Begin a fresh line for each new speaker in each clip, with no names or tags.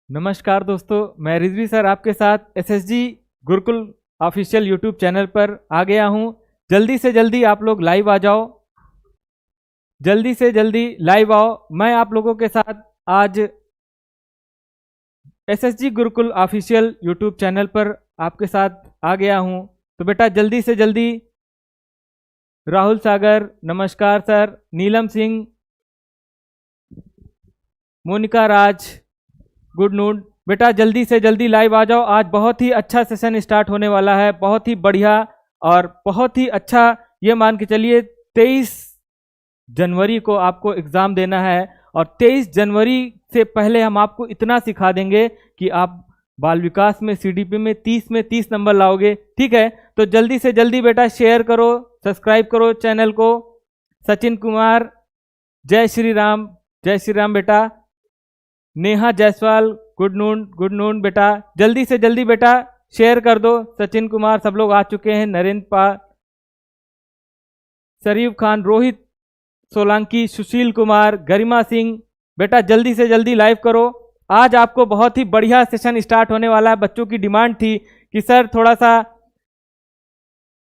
नमस्कार दोस्तों, मैं रिजवी सर आपके साथ SSG Gurukul official YouTube channel पर आ गया हूं। जल्दी से जल्दी आप लोग लाइव आ जाओ, जल्दी से जल्दी लाइव आओ। मैं आप लोगों के साथ आज SSG Gurukul official YouTube channel पर आपके साथ आ गया हूं। तो बेटा जल्दी से जल्दी राहुल सागर, नमस्कार सर, नीलम सिंह, मोनिका राज, गुड नून। बेटा जल्दी से जल्दी लाइव आ जाओ। आज बहुत ही अच्छा सेशन स्टार्ट होने वाला है, बहुत ही बढ़िया और बहुत ही अच्छा। ये मान के चलिए 23 जनवरी को आपको एग्ज़ाम देना है और 23 जनवरी से पहले हम आपको इतना सिखा देंगे कि आप बाल विकास में सीडीपी में 30 नंबर लाओगे। ठीक है, तो जल्दी से जल्दी बेटा शेयर करो, सब्सक्राइब करो चैनल को। सचिन कुमार, जय श्री राम, जय श्री राम बेटा। नेहा जायसवाल, गुड नून बेटा। जल्दी से जल्दी बेटा शेयर कर दो। सचिन कुमार, सब लोग आ चुके हैं। नरेंद्र पाल, शरीफ खान, रोहित सोलंकी, सुशील कुमार, गरिमा सिंह, बेटा जल्दी से जल्दी लाइव करो। आज आपको बहुत ही बढ़िया सेशन स्टार्ट होने वाला है। बच्चों की डिमांड थी कि सर थोड़ा सा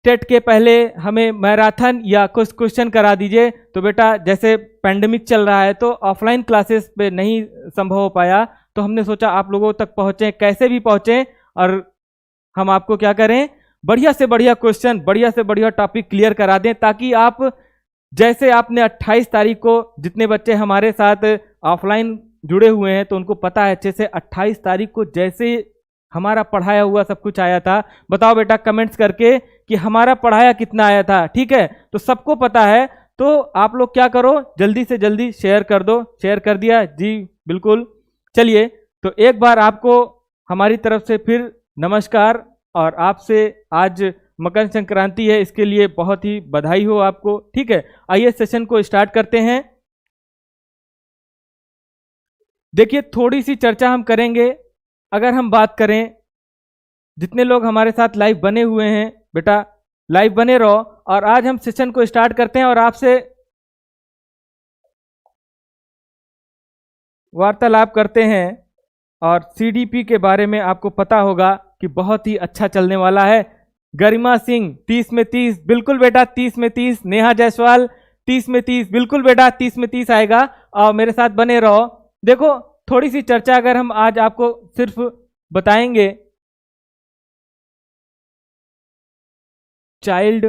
टेट के पहले हमें मैराथन या कुछ क्वेश्चन करा दीजिए। तो बेटा जैसे पैंडेमिक चल रहा है तो ऑफलाइन क्लासेस पे नहीं संभव हो पाया, तो हमने सोचा आप लोगों तक पहुँचें, कैसे भी पहुँचें और हम आपको क्या करें, बढ़िया से बढ़िया क्वेश्चन, बढ़िया से बढ़िया टॉपिक क्लियर करा दें, ताकि आप जैसे आपने 28 तारीख को जितने बच्चे हमारे साथ ऑफलाइन जुड़े हुए हैं तो उनको पता है अच्छे से 28 तारीख को जैसे हमारा पढ़ाया हुआ सब कुछ आया था। बताओ बेटा कमेंट्स करके कि हमारा पढ़ाया कितना आया था। ठीक है, तो सबको पता है। तो आप लोग क्या करो, जल्दी से जल्दी शेयर कर दो। शेयर कर दिया जी, बिल्कुल। चलिए, तो एक बार आपको हमारी तरफ से फिर नमस्कार, और आपसे आज मकर संक्रांति है, इसके लिए बहुत ही बधाई हो आपको। ठीक है, आइए सेशन को स्टार्ट करते हैं। देखिए थोड़ी सी चर्चा हम करेंगे। अगर हम बात करें, जितने लोग हमारे साथ लाइव बने हुए हैं बेटा लाइव बने रहो, और आज हम सेशन को स्टार्ट करते हैं और आपसे वार्तालाप करते हैं। और सीडीपी के बारे में आपको पता होगा कि बहुत ही अच्छा चलने वाला है। गरिमा सिंह 30 में 30, बिल्कुल बेटा 30 में 30। नेहा जायसवाल 30 में 30, बिल्कुल बेटा 30 में 30 आएगा। और मेरे साथ बने रहो। देखो थोड़ी सी चर्चा अगर हम आज आपको सिर्फ बताएंगे, चाइल्ड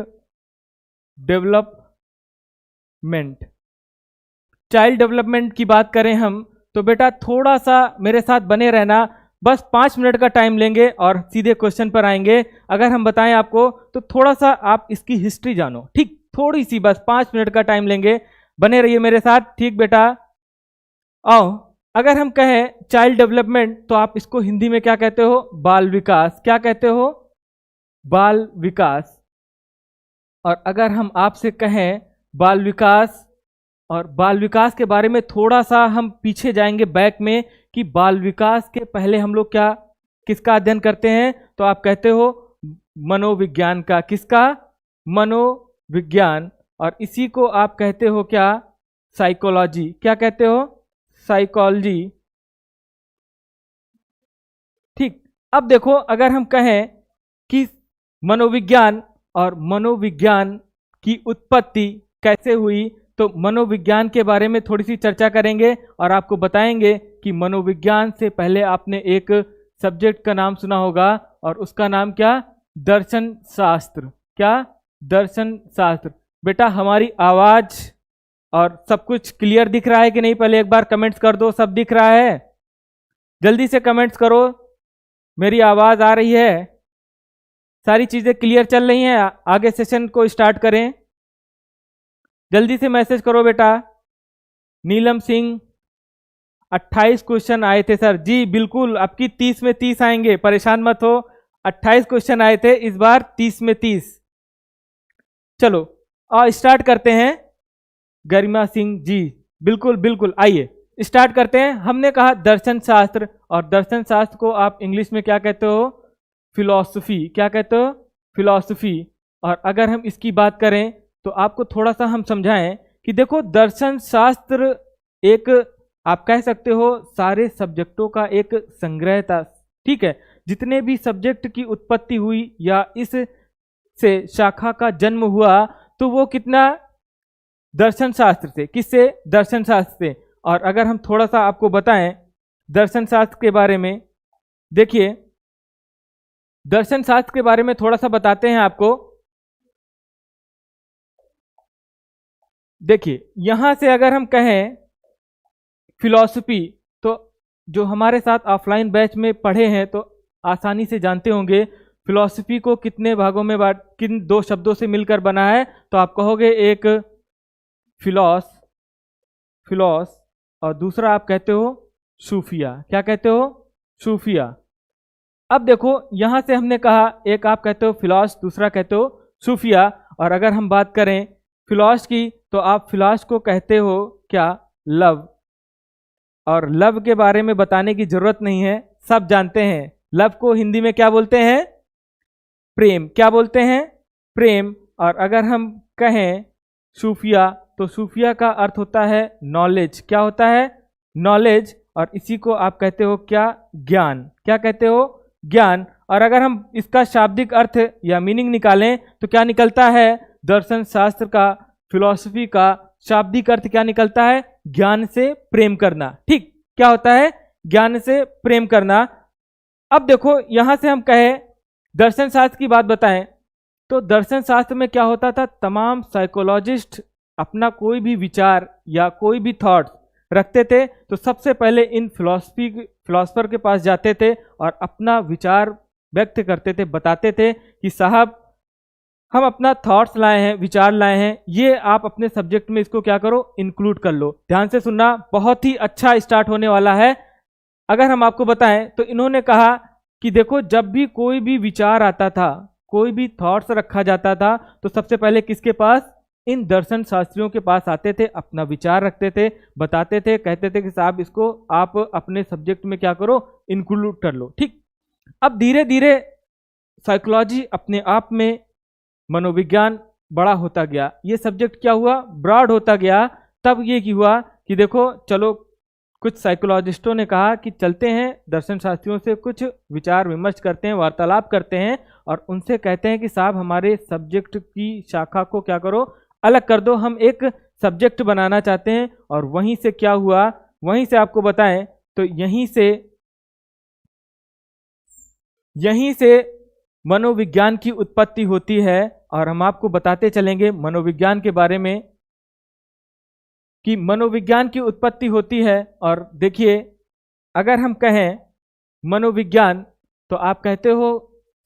डेवलपमेंट की बात करें हम, तो बेटा थोड़ा सा मेरे साथ बने रहना। बस 5 मिनट का टाइम लेंगे और सीधे क्वेश्चन पर आएंगे। अगर हम बताएं आपको तो थोड़ा सा आप इसकी हिस्ट्री जानो। ठीक, थोड़ी सी, बस 5 मिनट का टाइम लेंगे, बने रहिए मेरे साथ। ठीक बेटा, आओ। अगर हम कहें चाइल्ड डेवलपमेंट तो आप इसको हिंदी में क्या कहते हो, बाल विकास। क्या कहते हो, बाल विकास। और अगर हम आपसे कहें बाल विकास, और बाल विकास के बारे में थोड़ा सा हम पीछे जाएंगे बैक में, कि बाल विकास के पहले हम लोग क्या किसका अध्ययन करते हैं, तो आप कहते हो मनोविज्ञान का। किसका, मनोविज्ञान। और इसी को आप कहते हो क्या, साइकोलॉजी। क्या कहते हो, साइकोलॉजी। ठीक, अब देखो अगर हम कहें कि मनोविज्ञान, और मनोविज्ञान की उत्पत्ति कैसे हुई, तो मनोविज्ञान के बारे में थोड़ी सी चर्चा करेंगे और आपको बताएंगे कि मनोविज्ञान से पहले आपने एक सब्जेक्ट का नाम सुना होगा, और उसका नाम क्या, दर्शन शास्त्र। क्या, दर्शन शास्त्र। बेटा हमारी आवाज और सब कुछ क्लियर दिख रहा है कि नहीं, पहले एक बार कमेंट्स कर दो। सब दिख रहा है, जल्दी से कमेंट्स करो। मेरी आवाज आ रही है, सारी चीजें क्लियर चल रही हैं। आगे सेशन को स्टार्ट करें, जल्दी से मैसेज करो बेटा। नीलम सिंह 28 क्वेश्चन आए थे सर। जी बिल्कुल, आपकी 30 में 30 आएंगे, परेशान मत हो। 28 क्वेश्चन आए थे, इस बार 30 में 30। चलो और स्टार्ट करते हैं। गरिमा सिंह जी बिल्कुल बिल्कुल, आइए स्टार्ट करते हैं। हमने कहा दर्शन शास्त्र, और दर्शन शास्त्र को आप इंग्लिश में क्या कहते हो, फिलॉसफी। क्या कहते हो, फिलॉसफी। और अगर हम इसकी बात करें तो आपको थोड़ा सा हम समझाएं कि देखो दर्शन शास्त्र एक आप कह सकते हो सारे सब्जेक्टों का एक संग्रह था। ठीक है, जितने भी सब्जेक्ट की उत्पत्ति हुई या इस से शाखा का जन्म हुआ तो वो कितना दर्शन शास्त्र से, किससे? दर्शन शास्त्र से। और अगर हम थोड़ा सा आपको बताएं दर्शन शास्त्र के बारे में, देखिए दर्शन शास्त्र के बारे में थोड़ा सा बताते हैं आपको। देखिए यहां से अगर हम कहें फिलॉसफी, तो जो हमारे साथ ऑफलाइन बैच में पढ़े हैं तो आसानी से जानते होंगे फिलॉसफी को कितने भागों में बांट, किन दो शब्दों से मिलकर बना है। तो आप कहोगे एक फिलॉस और दूसरा आप कहते हो सूफिया। क्या कहते हो? सूफिया। अब देखो यहां से हमने कहा एक आप कहते हो फिलॉस, दूसरा कहते हो सूफिया। और अगर हम बात करें फिलॉस की तो आप फिलॉस को कहते हो क्या? लव। और लव के बारे में बताने की जरूरत नहीं है, सब जानते हैं लव को हिंदी में क्या बोलते हैं? प्रेम। क्या बोलते हैं? प्रेम। और अगर हम कहें सूफिया तो सूफिया का अर्थ होता है नॉलेज। क्या होता है? नॉलेज। और इसी को आप कहते हो क्या? ज्ञान। क्या कहते हो? ज्ञान। और अगर हम इसका शाब्दिक अर्थ या मीनिंग निकालें तो क्या निकलता है? दर्शन शास्त्र का, फिलॉसफी का शाब्दिक अर्थ क्या निकलता है? ज्ञान से प्रेम करना। ठीक, क्या होता है? ज्ञान से प्रेम करना। अब देखो यहां से हम कहें दर्शन शास्त्र की बात बताएं तो दर्शन शास्त्र में क्या होता था? तमाम साइकोलॉजिस्ट अपना कोई भी विचार या कोई भी थॉट रखते थे तो सबसे पहले इन फिलॉसफर के पास जाते थे और अपना विचार व्यक्त करते थे, बताते थे कि साहब हम अपना थॉट्स लाए हैं, विचार लाए हैं, ये आप अपने सब्जेक्ट में इसको क्या करो? इंक्लूड कर लो। ध्यान से सुनना, बहुत ही अच्छा स्टार्ट होने वाला है। अगर हम आपको बताएं तो इन्होंने कहा कि देखो जब भी कोई भी विचार आता था, कोई भी थॉट्स रखा जाता था तो सबसे पहले किसके पास? इन दर्शन शास्त्रियों के पास आते थे, अपना विचार रखते थे, बताते थे, कहते थे कि साहब इसको आप अपने सब्जेक्ट में क्या करो? इंक्लूड कर लो। ठीक, अब धीरे धीरे साइकोलॉजी अपने आप में, मनोविज्ञान बड़ा होता गया, ये सब्जेक्ट क्या हुआ? ब्रॉड होता गया। तब ये की हुआ कि देखो चलो कुछ साइकोलॉजिस्टों ने कहा कि चलते हैं दर्शन शास्त्रियों से कुछ विचार विमर्श करते हैं, वार्तालाप करते हैं और उनसे कहते हैं कि साहब हमारे सब्जेक्ट की शाखा को क्या करो? अलग कर दो, हम एक सब्जेक्ट बनाना चाहते हैं। और वहीं से क्या हुआ? वहीं से आपको बताएं तो यहीं से मनोविज्ञान की उत्पत्ति होती है। और हम आपको बताते चलेंगे मनोविज्ञान के बारे में कि मनोविज्ञान की उत्पत्ति होती है। और देखिए अगर हम कहें मनोविज्ञान तो आप कहते हो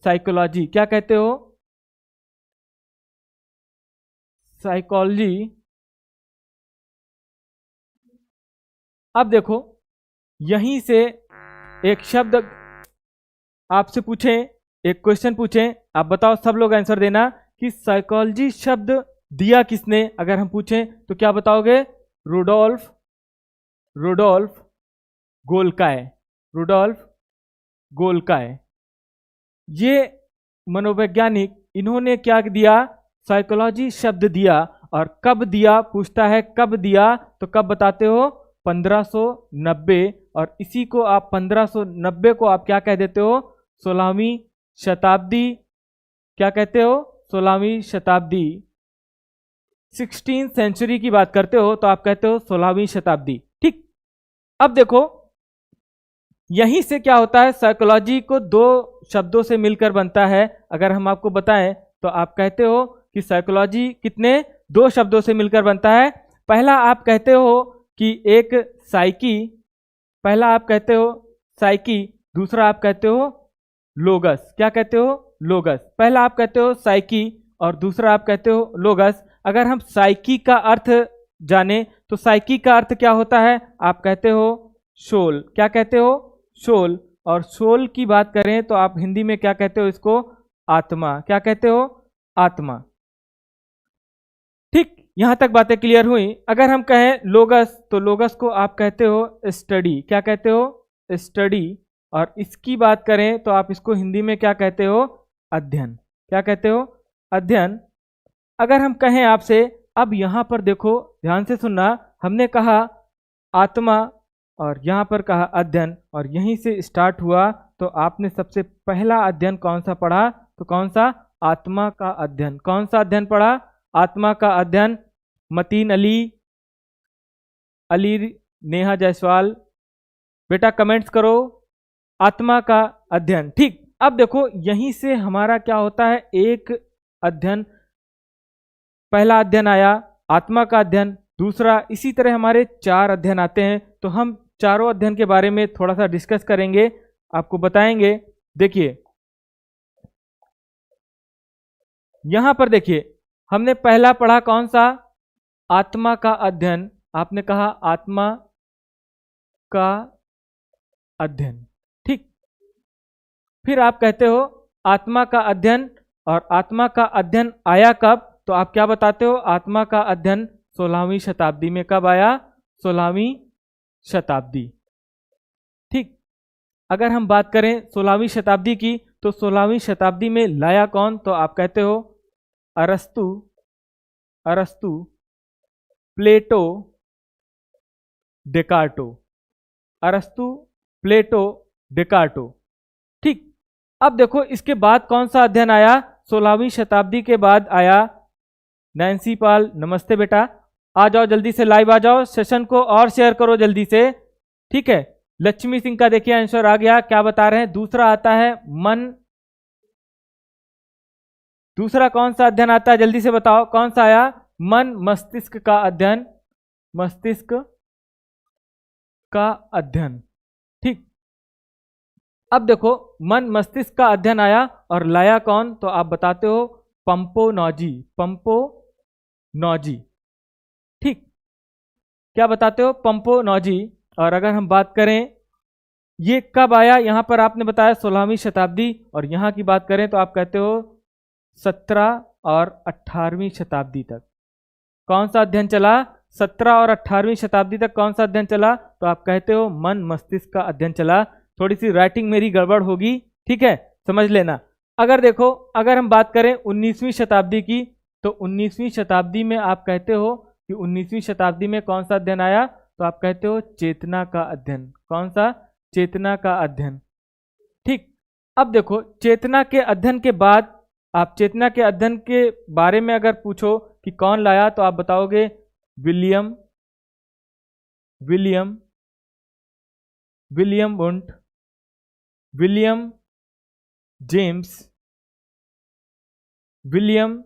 साइकोलॉजी। क्या कहते हो? साइकोलॉजी। अब देखो यहीं से एक शब्द आपसे पूछें, एक क्वेश्चन पूछें, आप बताओ, सब लोग आंसर देना कि साइकोलॉजी शब्द दिया किसने? अगर हम पूछें तो क्या बताओगे? रुडोल्फ गोल्काय। रुडोल्फ गोल्काय, ये मनोवैज्ञानिक, इन्होंने क्या दिया? साइकोलॉजी शब्द दिया। और कब दिया? पूछता है कब दिया, तो कब बताते हो? 1590। और इसी को आप 1590 को आप क्या कह देते हो? 16वीं शताब्दी। क्या कहते हो? 16वीं शताब्दी। 16th सेंचुरी की बात करते हो तो आप कहते हो 16वीं शताब्दी। ठीक, अब देखो यहीं से क्या होता है? साइकोलॉजी को दो शब्दों से मिलकर बनता है। अगर हम आपको बताएं तो आप कहते हो कि साइकोलॉजी कितने? दो शब्दों से मिलकर बनता है। पहला आप कहते हो कि एक साइकी, पहला आप कहते हो साइकी, दूसरा आप कहते हो लोगस। क्या कहते हो? लोगस। पहला आप कहते हो साइकी और दूसरा आप कहते हो लोगस। अगर हम साइकी का अर्थ जाने तो साइकी का अर्थ क्या होता है? आप कहते हो सोल। क्या कहते हो? सोल। और सोल की बात करें तो आप हिंदी में क्या कहते हो? इसको आत्मा। क्या कहते हो? आत्मा। ठीक, यहां तक बातें क्लियर हुई। अगर हम कहें लोगस तो लोगस को आप कहते हो स्टडी। क्या कहते हो? स्टडी। और इसकी बात करें तो आप इसको हिंदी में क्या कहते हो? अध्ययन। क्या कहते हो? अध्ययन। अगर हम कहें आपसे, अब यहां पर देखो ध्यान से सुनना, हमने कहा आत्मा और यहाँ पर कहा अध्ययन, और यहीं से स्टार्ट हुआ। तो आपने सबसे पहला अध्ययन कौन सा पढ़ा? तो कौन सा? आत्मा का अध्ययन। कौन सा अध्ययन पढ़ा? आत्मा का अध्ययन। मतीन अली, नेहा जायसवाल, बेटा कमेंट्स करो, आत्मा का अध्ययन। ठीक, अब देखो यहीं से हमारा क्या होता है, एक अध्ययन, पहला अध्ययन आया आत्मा का अध्ययन, दूसरा, इसी तरह हमारे 4 अध्ययन आते हैं। तो हम चारों अध्ययन के बारे में थोड़ा सा डिस्कस करेंगे, आपको बताएंगे। देखिए यहां पर देखिए, हमने पहला पढ़ा कौन सा? आत्मा का अध्ययन। आपने कहा आत्मा का अध्ययन, ठीक। फिर आप कहते हो आत्मा का अध्ययन, और आत्मा का अध्ययन आया कब? तो आप क्या बताते हो? आत्मा का अध्ययन 16वीं शताब्दी में। कब आया? 16वीं शताब्दी, ठीक। अगर हम बात करें 16वीं शताब्दी की, तो 16वीं शताब्दी में लाया कौन? तो आप कहते हो अरस्तु, प्लेटो, डेकार्टो। अरस्तु, प्लेटो, डेकार्टो, ठीक। अब देखो इसके बाद कौन सा अध्ययन आया? 16वीं शताब्दी के बाद आया नैन्सी पाल। नमस्ते बेटा, आ जाओ जल्दी से, लाइव आ जाओ, सेशन को और शेयर करो जल्दी से, ठीक है। लक्ष्मी सिंह का देखिए आंसर आ गया, क्या बता रहे हैं? दूसरा आता है मन। दूसरा कौन सा अध्ययन आता है? जल्दी से बताओ कौन सा आया? मन मस्तिष्क का अध्ययन, मस्तिष्क का अध्ययन, ठीक। अब देखो मन मस्तिष्क का अध्ययन आया, और लाया कौन? तो आप बताते हो पंपोनॉजी, पंपोनॉजी, ठीक। क्या बताते हो? पंपोनॉजी। और अगर हम बात करें ये कब आया, यहां पर आपने बताया 16वीं शताब्दी, और यहां की बात करें तो आप कहते हो 17 और 18वीं शताब्दी तक। कौन सा अध्ययन चला? 17 और 18वीं शताब्दी तक कौन सा अध्ययन चला? तो आप कहते हो मन मस्तिष्क का अध्ययन चला। थोड़ी सी राइटिंग मेरी गड़बड़ होगी, ठीक है, समझ लेना। अगर देखो, अगर हम बात करें 19वीं शताब्दी की, तो 19वीं शताब्दी में आप कहते हो कि 19वीं शताब्दी में कौन सा अध्ययन आया? तो आप कहते हो चेतना का अध्ययन। कौन सा? चेतना का अध्ययन, ठीक। अब देखो चेतना के अध्ययन के बाद, आप चेतना के अध्ययन के बारे में अगर पूछो कि कौन लाया, तो आप बताओगे William Wundt, William James, William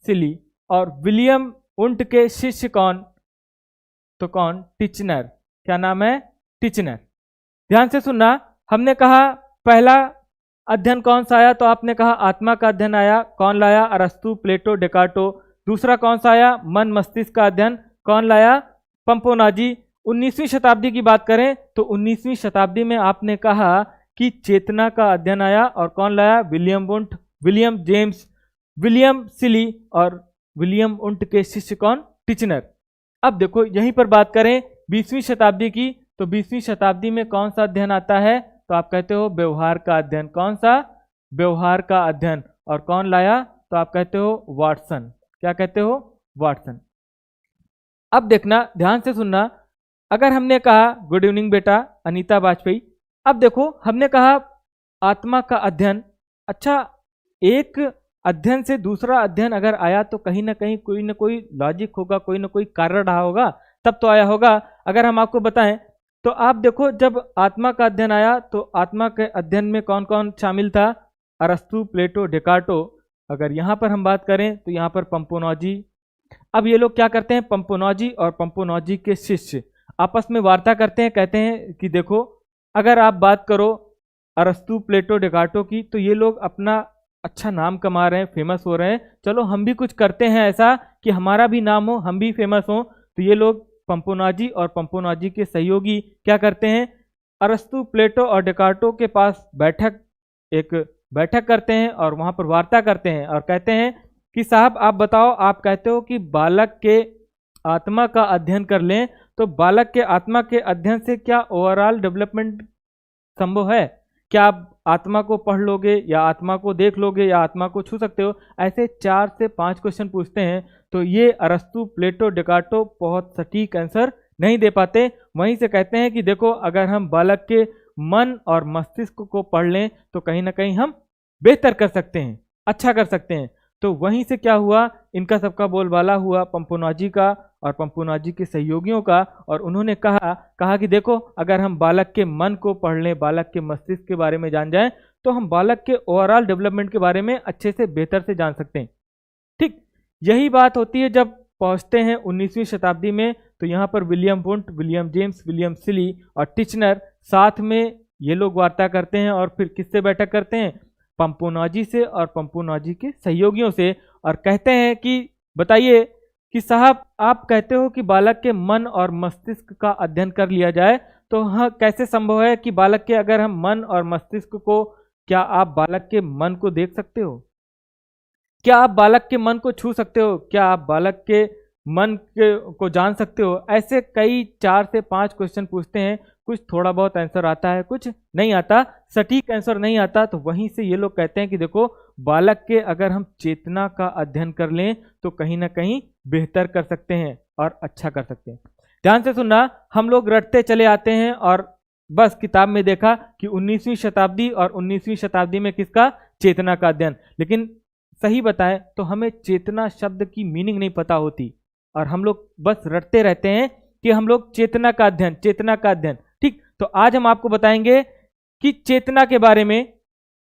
Sully, और विलियम वुंट के शिष्य कौन? तो कौन? टिचनर। क्या नाम है? टिचनर। ध्यान से सुनना, हमने कहा पहला अध्ययन कौन सा आया? तो आपने कहा आत्मा का अध्ययन आया। कौन लाया? अरस्तु, प्लेटो, डेकार्टो। दूसरा कौन सा आया? मन मस्तिष्क का अध्ययन। कौन लाया? पंपोनाजी। 19वीं शताब्दी की बात करें तो 19वीं शताब्दी में आपने कहा कि चेतना का अध्ययन आया, और कौन लाया? William Wundt, William James, William Sully, और विलियम वुंट के शिष्य कौन? टिचनर। अब देखो यहीं पर बात करें 20वीं शताब्दी की, तो 20वीं शताब्दी में कौन सा अध्ययन आता है? तो आप कहते हो व्यवहार का अध्ययन। कौन सा? व्यवहार का अध्ययन। और कौन लाया? तो आप कहते हो वाटसन। क्या कहते हो? वाटसन। अब देखना, ध्यान से सुनना, अगर हमने कहा गुड इवनिंग बेटा अनीता वाजपेयी, अब देखो हमने कहा आत्मा का अध्ययन। अच्छा, एक अध्ययन से दूसरा अध्ययन अगर आया तो कहीं ना कहीं कोई ना कोई लॉजिक होगा, कोई ना कोई कारण रहा होगा, तब तो आया होगा। अगर हम आपको बताएं तो आप देखो, जब आत्मा का अध्ययन आया तो आत्मा के अध्ययन में कौन कौन शामिल था? अरस्तु, प्लेटो, डेकार्टो। अगर यहाँ पर हम बात करें तो यहाँ पर पंपोनॉजी। अब ये लोग क्या करते हैं? पंपोनॉजी और पंपोनॉजी के शिष्य आपस में वार्ता करते हैं, कहते हैं कि देखो, अगर आप बात करो अरस्तु, प्लेटो, डेकार्टो की, तो ये लोग अपना अच्छा नाम कमा रहे हैं, फेमस हो रहे हैं, चलो हम भी कुछ करते हैं ऐसा कि हमारा भी नाम हो, हम भी फेमस हो। तो ये लोग पंपोनाजी और पंपोनाजी के सहयोगी क्या करते हैं? अरस्तु, प्लेटो और डेकार्टो के पास एक बैठक करते हैं, और वहां पर वार्ता करते हैं, और कहते हैं कि साहब आप बताओ, आप कहते हो कि बालक के आत्मा का अध्ययन कर लें, तो बालक के आत्मा के अध्ययन से क्या ओवरऑल डेवलपमेंट संभव है? क्या आप आत्मा को पढ़ लोगे या आत्मा को देख लोगे या आत्मा को छू सकते हो? ऐसे 4 से 5 क्वेश्चन पूछते हैं, तो ये अरस्तु, प्लेटो, डेकार्टो बहुत सटीक आंसर नहीं दे पाते। वहीं से कहते हैं कि देखो, अगर हम बालक के मन और मस्तिष्क को पढ़ लें तो कहीं ना कहीं हम बेहतर कर सकते हैं, अच्छा कर सकते हैं। तो वहीं से क्या हुआ, इनका बोलबाला हुआ पंपुनाजी का और पंपुनाजी के सहयोगियों का, और उन्होंने कहा कि देखो, अगर हम बालक के मन को पढ़ लें, बालक के मस्तिष्क के बारे में जान जाएं, तो हम बालक के ओवरऑल डेवलपमेंट के बारे में अच्छे से, बेहतर से जान सकते हैं। ठीक यही बात होती है जब पहुंचते हैं 19वीं शताब्दी में, तो यहाँ पर William Wundt, William James, William Sully और टिचनर साथ में ये लोग वार्ता करते हैं, और फिर किससे बैठक करते हैं? पंपुनाजी से और पंपुनाजी के सहयोगियों से, और कहते हैं कि बताइए कि साहब, आप कहते हो कि बालक के मन और मस्तिष्क का अध्ययन कर लिया जाए, तो हाँ, कैसे संभव है कि बालक के, अगर हम मन और मस्तिष्क को, क्या आप बालक के मन को देख सकते हो? क्या आप बालक के मन को छू सकते हो? क्या आप बालक के मन को जान सकते हो? ऐसे कई 4 से 5 क्वेश्चन पूछते हैं, कुछ थोड़ा बहुत आंसर आता है, कुछ नहीं आता, सटीक आंसर नहीं आता। तो वहीं से ये लोग कहते हैं कि देखो, बालक के अगर हम चेतना का अध्ययन कर लें तो कहीं ना कहीं बेहतर कर सकते हैं और अच्छा कर सकते हैं। ध्यान से सुनना, हम लोग रटते चले आते हैं और बस किताब में देखा कि 19वीं शताब्दी, और 19वीं शताब्दी में किसका? चेतना का अध्ययन। लेकिन सही बताएं तो हमें चेतना शब्द की मीनिंग नहीं पता होती, और हम लोग बस रटते रहते हैं कि हम लोग चेतना का अध्ययन, चेतना का अध्ययन। ठीक, तो आज हम आपको बताएंगे कि चेतना के बारे में।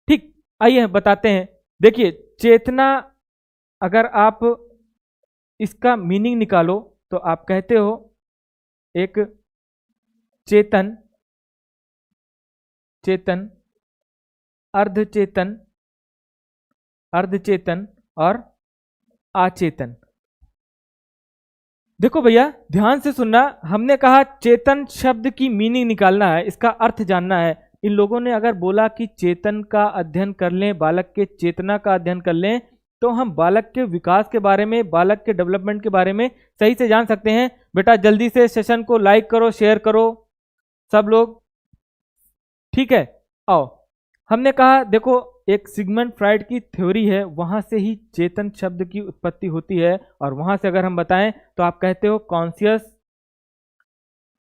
ठीक, आइए बताते हैं। देखिए, चेतना, अगर आप इसका मीनिंग निकालो तो आप कहते हो एक चेतन, चेतन, अर्धचेतन, अर्धचेतन और अचेतन। देखो भैया, ध्यान से सुनना, हमने कहा चेतन शब्द की मीनिंग निकालना है, इसका अर्थ जानना है। इन लोगों ने अगर बोला कि चेतन का अध्ययन कर लें, बालक के चेतना का अध्ययन कर लें, तो हम बालक के विकास के बारे में, बालक के डेवलपमेंट के बारे में सही से जान सकते हैं। बेटा जल्दी से सेशन को लाइक करो, शेयर करो सब लोग, ठीक है। आओ, हमने कहा देखो, एक सिगमंड फ्राइड की थ्योरी है, वहां से ही चेतन शब्द की उत्पत्ति होती है, और वहां से अगर हम बताएं तो आप कहते हो कॉन्शियस,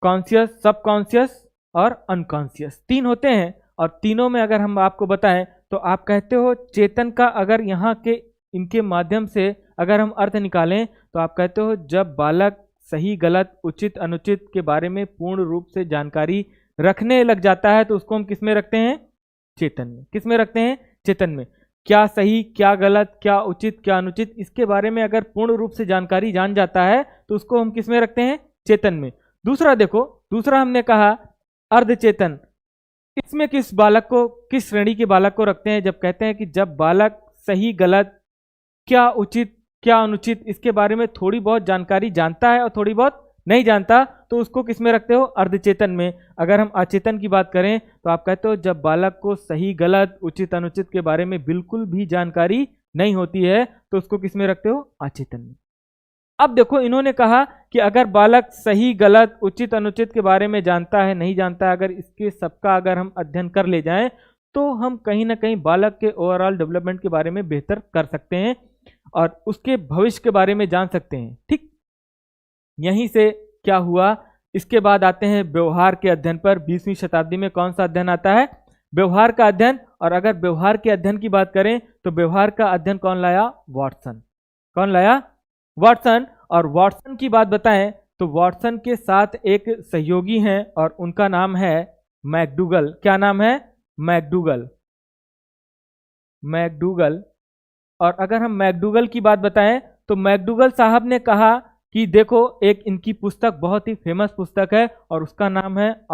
कॉन्शियस, सबकॉन्शियस और अनकॉन्शियस, 3 होते हैं। और तीनों में अगर हम आपको बताएं तो आप कहते हो चेतन का, अगर यहाँ के इनके माध्यम से अगर हम अर्थ निकालें तो आप कहते हो जब बालक सही गलत उचित अनुचित के बारे में पूर्ण रूप से जानकारी रखने लग जाता है, तो उसको हम किस में रखते हैं? चेतन में। किस में रखते हैं? चेतन में। क्या सही, क्या गलत, क्या उचित, क्या अनुचित, इसके बारे में अगर पूर्ण रूप से जानकारी जान जाता है तो उसको हम किस में रखते हैं? चेतन में। दूसरा देखो, दूसरा हमने कहा अर्धचेतन, इसमें किस बालक को, किस श्रेणी के बालक को रखते हैं? जब कहते हैं कि जब बालक सही गलत, क्या उचित, क्या अनुचित, इसके बारे में थोड़ी बहुत जानकारी जानता है और थोड़ी बहुत नहीं जानता, तो उसको किस में रखते हो? अर्धचेतन में। अगर हम अचेतन की बात करें तो आप कहते हो जब बालक को सही गलत उचित अनुचित के बारे में बिल्कुल भी जानकारी नहीं होती है, तो उसको किस में रखते हो? अचेतन में। अब देखो, इन्होंने कहा कि अगर बालक सही गलत उचित अनुचित के बारे में जानता है, नहीं जानता है, अगर इसके सबका अगर हम अध्ययन कर ले जाएं, तो हम कहीं ना कहीं बालक के ओवरऑल डेवलपमेंट के बारे में बेहतर कर सकते हैं और उसके भविष्य के बारे में जान सकते हैं। ठीक, यहीं से क्या हुआ, इसके बाद आते हैं व्यवहार के अध्ययन पर। 20वीं शताब्दी में कौन सा अध्ययन आता है? व्यवहार का अध्ययन। और अगर व्यवहार के अध्ययन की बात करें तो व्यवहार का अध्ययन कौन लाया? वॉटसन। कौन लाया? वॉटसन। और वॉटसन की बात बताएं तो वॉटसन के साथ एक सहयोगी हैं और उनका नाम है मैकडूगल। क्या नाम है? मैकडूगल। मैकडूगल। और अगर हम मैकडूगल की बात बताएं तो मैकडूगल साहब ने कहा कि देखो, एक इनकी पुस्तक बहुत ही फेमस पुस्तक है और उसका नाम है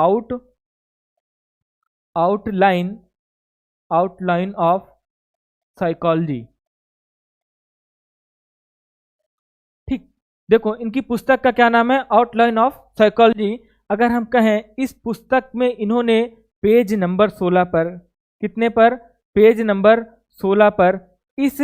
आउटलाइन ऑफ साइकोलॉजी। ठीक, देखो इनकी पुस्तक का क्या नाम है? Outline of psychology. अगर हम कहें, इस पुस्तक में इन्होंने पेज नंबर 16 पर, कितने पर? पेज नंबर 16 पर इस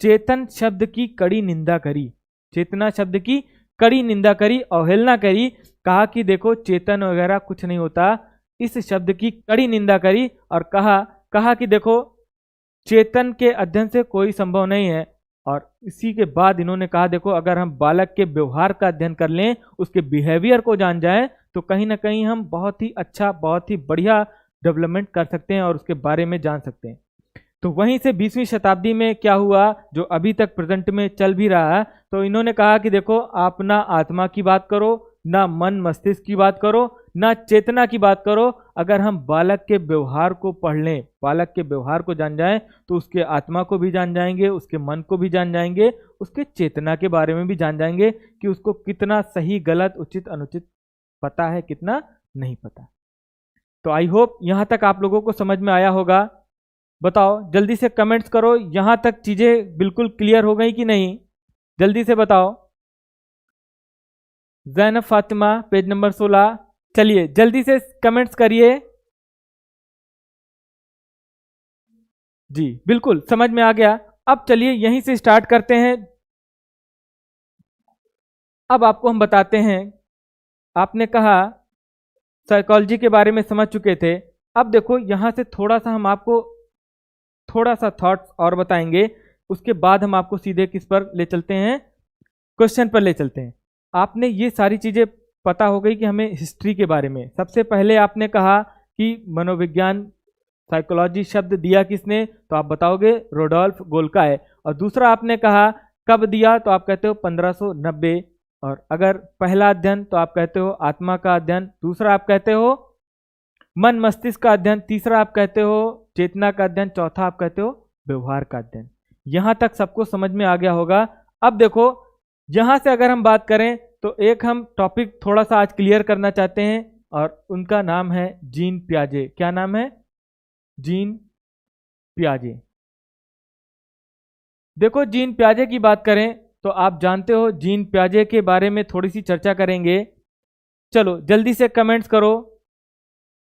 चेतन शब्द की कड़ी निंदा करी, चेतना शब्द की कड़ी निंदा करी, अवहेलना करी, कहा कि देखो चेतन वगैरह कुछ नहीं होता, इस शब्द की कड़ी निंदा करी और कहा कि देखो चेतन के अध्ययन से कोई संभव नहीं है। और इसी के बाद इन्होंने कहा देखो अगर हम बालक के व्यवहार का अध्ययन कर लें, उसके बिहेवियर को जान जाएं, तो कहीं ना कहीं हम बहुत ही अच्छा, बहुत ही बढ़िया डेवलपमेंट कर सकते हैं और उसके बारे में जान सकते हैं। तो वहीं से 20वीं शताब्दी में क्या हुआ, जो अभी तक प्रेजेंट में चल भी रहा है, तो इन्होंने कहा कि देखो आप ना आत्मा की बात करो, ना मन मस्तिष्क की बात करो, ना चेतना की बात करो। अगर हम बालक के व्यवहार को पढ़ लें, बालक के व्यवहार को जान जाएं, तो उसके आत्मा को भी जान जाएंगे, उसके मन को भी जान जाएंगे, उसके चेतना के बारे में भी जान जाएंगे कि उसको कितना सही गलत उचित अनुचित पता है, कितना नहीं पता। तो आई होप यहां तक आप लोगों को समझ में आया होगा। बताओ जल्दी से कमेंट्स करो, यहां तक चीजें बिल्कुल क्लियर हो गई कि नहीं, जल्दी से बताओ। ज़ैनब फातिमा पेज नंबर 16, चलिए जल्दी से कमेंट्स करिए। जी बिल्कुल समझ में आ गया। अब चलिए यहीं से स्टार्ट करते हैं। अब आपको हम बताते हैं, आपने कहा साइकोलॉजी के बारे में समझ चुके थे। अब देखो यहां से थोड़ा सा हम आपको थोड़ा सा थॉट्स और बताएंगे, उसके बाद हम आपको सीधे किस पर ले चलते हैं, क्वेश्चन पर ले चलते हैं। आपने ये सारी चीजें पता हो गई कि हमें हिस्ट्री के बारे में। सबसे पहले आपने कहा कि मनोविज्ञान साइकोलॉजी शब्द दिया किसने, तो आप बताओगे रोडोल्फ गोल्काय। और दूसरा आपने कहा कब दिया, तो आप कहते हो 1590। और अगर पहला अध्ययन तो आप कहते हो आत्मा का अध्ययन, दूसरा आप कहते हो मन मस्तिष्क का अध्ययन, तीसरा आप कहते हो चेतना का अध्ययन, चौथा आप कहते हो व्यवहार का अध्ययन। यहां तक सबको समझ में आ गया होगा। अब देखो यहां से अगर हम बात करें तो एक हम टॉपिक थोड़ा सा आज क्लियर करना चाहते हैं और उनका नाम है जीन पियाजे। क्या नाम है? जीन पियाजे। देखो जीन पियाजे की बात करें तो आप जानते हो जीन पियाजे के बारे में थोड़ी सी चर्चा करेंगे। चलो जल्दी से कमेंट्स करो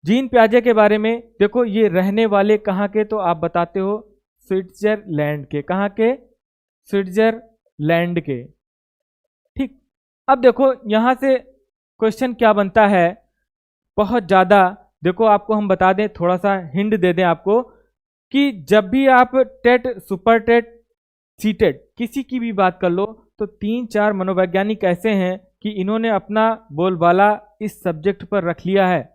जीन पियाजे के बारे में। देखो ये रहने वाले कहाँ के, तो आप बताते हो स्विट्जरलैंड के। कहाँ के? स्विट्जरलैंड के। ठीक। अब देखो यहां से क्वेश्चन क्या बनता है, बहुत ज्यादा। देखो आपको हम बता दें, थोड़ा सा हिंट दे दें आपको, कि जब भी आप टेट, सुपर टेट, सीटेट किसी की भी बात कर लो, तो 3-4 मनोवैज्ञानिक ऐसे हैं कि इन्होंने अपना बोलबाला इस सब्जेक्ट पर रख लिया है।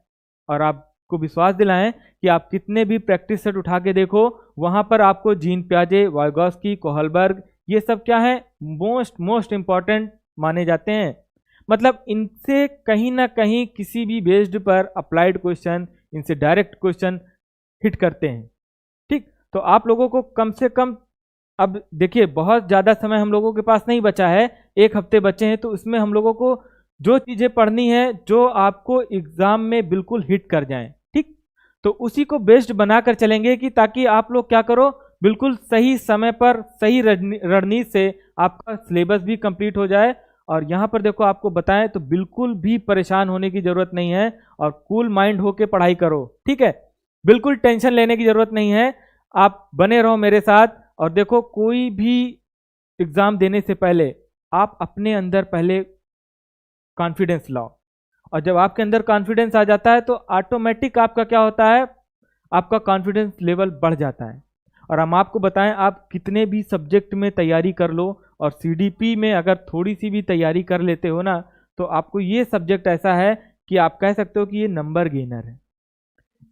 और आपको विश्वास दिलाएं कि आप कितने भी प्रैक्टिस सेट उठा के देखो, वहां पर आपको जीन पियाजे, वाइगॉस्की, कोहलबर्ग, ये सब क्या है, मोस्ट इंपॉर्टेंट माने जाते हैं। मतलब इनसे कहीं ना कहीं किसी भी बेस्ड पर अप्लाइड क्वेश्चन, इनसे डायरेक्ट क्वेश्चन हिट करते हैं। ठीक। तो आप लोगों को कम से कम, अब देखिए बहुत ज़्यादा समय हम लोगों के पास नहीं बचा है, 1 हफ्ते बचे हैं, तो इसमें हम लोगों को जो चीज़ें पढ़नी है जो आपको एग्जाम में बिल्कुल हिट कर जाएं। ठीक। तो उसी को बेस्ड बनाकर चलेंगे कि ताकि आप लोग क्या करो, बिल्कुल सही समय पर सही रणनीति से आपका सिलेबस भी कंप्लीट हो जाए। और यहाँ पर देखो आपको बताएं तो बिल्कुल भी परेशान होने की जरूरत नहीं है और कूल माइंड होके पढ़ाई करो। ठीक है, बिल्कुल टेंशन लेने की जरूरत नहीं है। आप बने रहो मेरे साथ। और देखो कोई भी एग्जाम देने से पहले आप अपने अंदर पहले कॉन्फिडेंस लाओ। और जब आपके अंदर कॉन्फिडेंस आ जाता है तो ऑटोमेटिक आपका क्या होता है, आपका कॉन्फिडेंस लेवल बढ़ जाता है। और हम आपको बताएं, आप कितने भी सब्जेक्ट में तैयारी कर लो और सीडीपी में अगर थोड़ी सी भी तैयारी कर लेते हो ना, तो आपको ये सब्जेक्ट ऐसा है कि आप कह सकते हो कि ये नंबर गेनर है।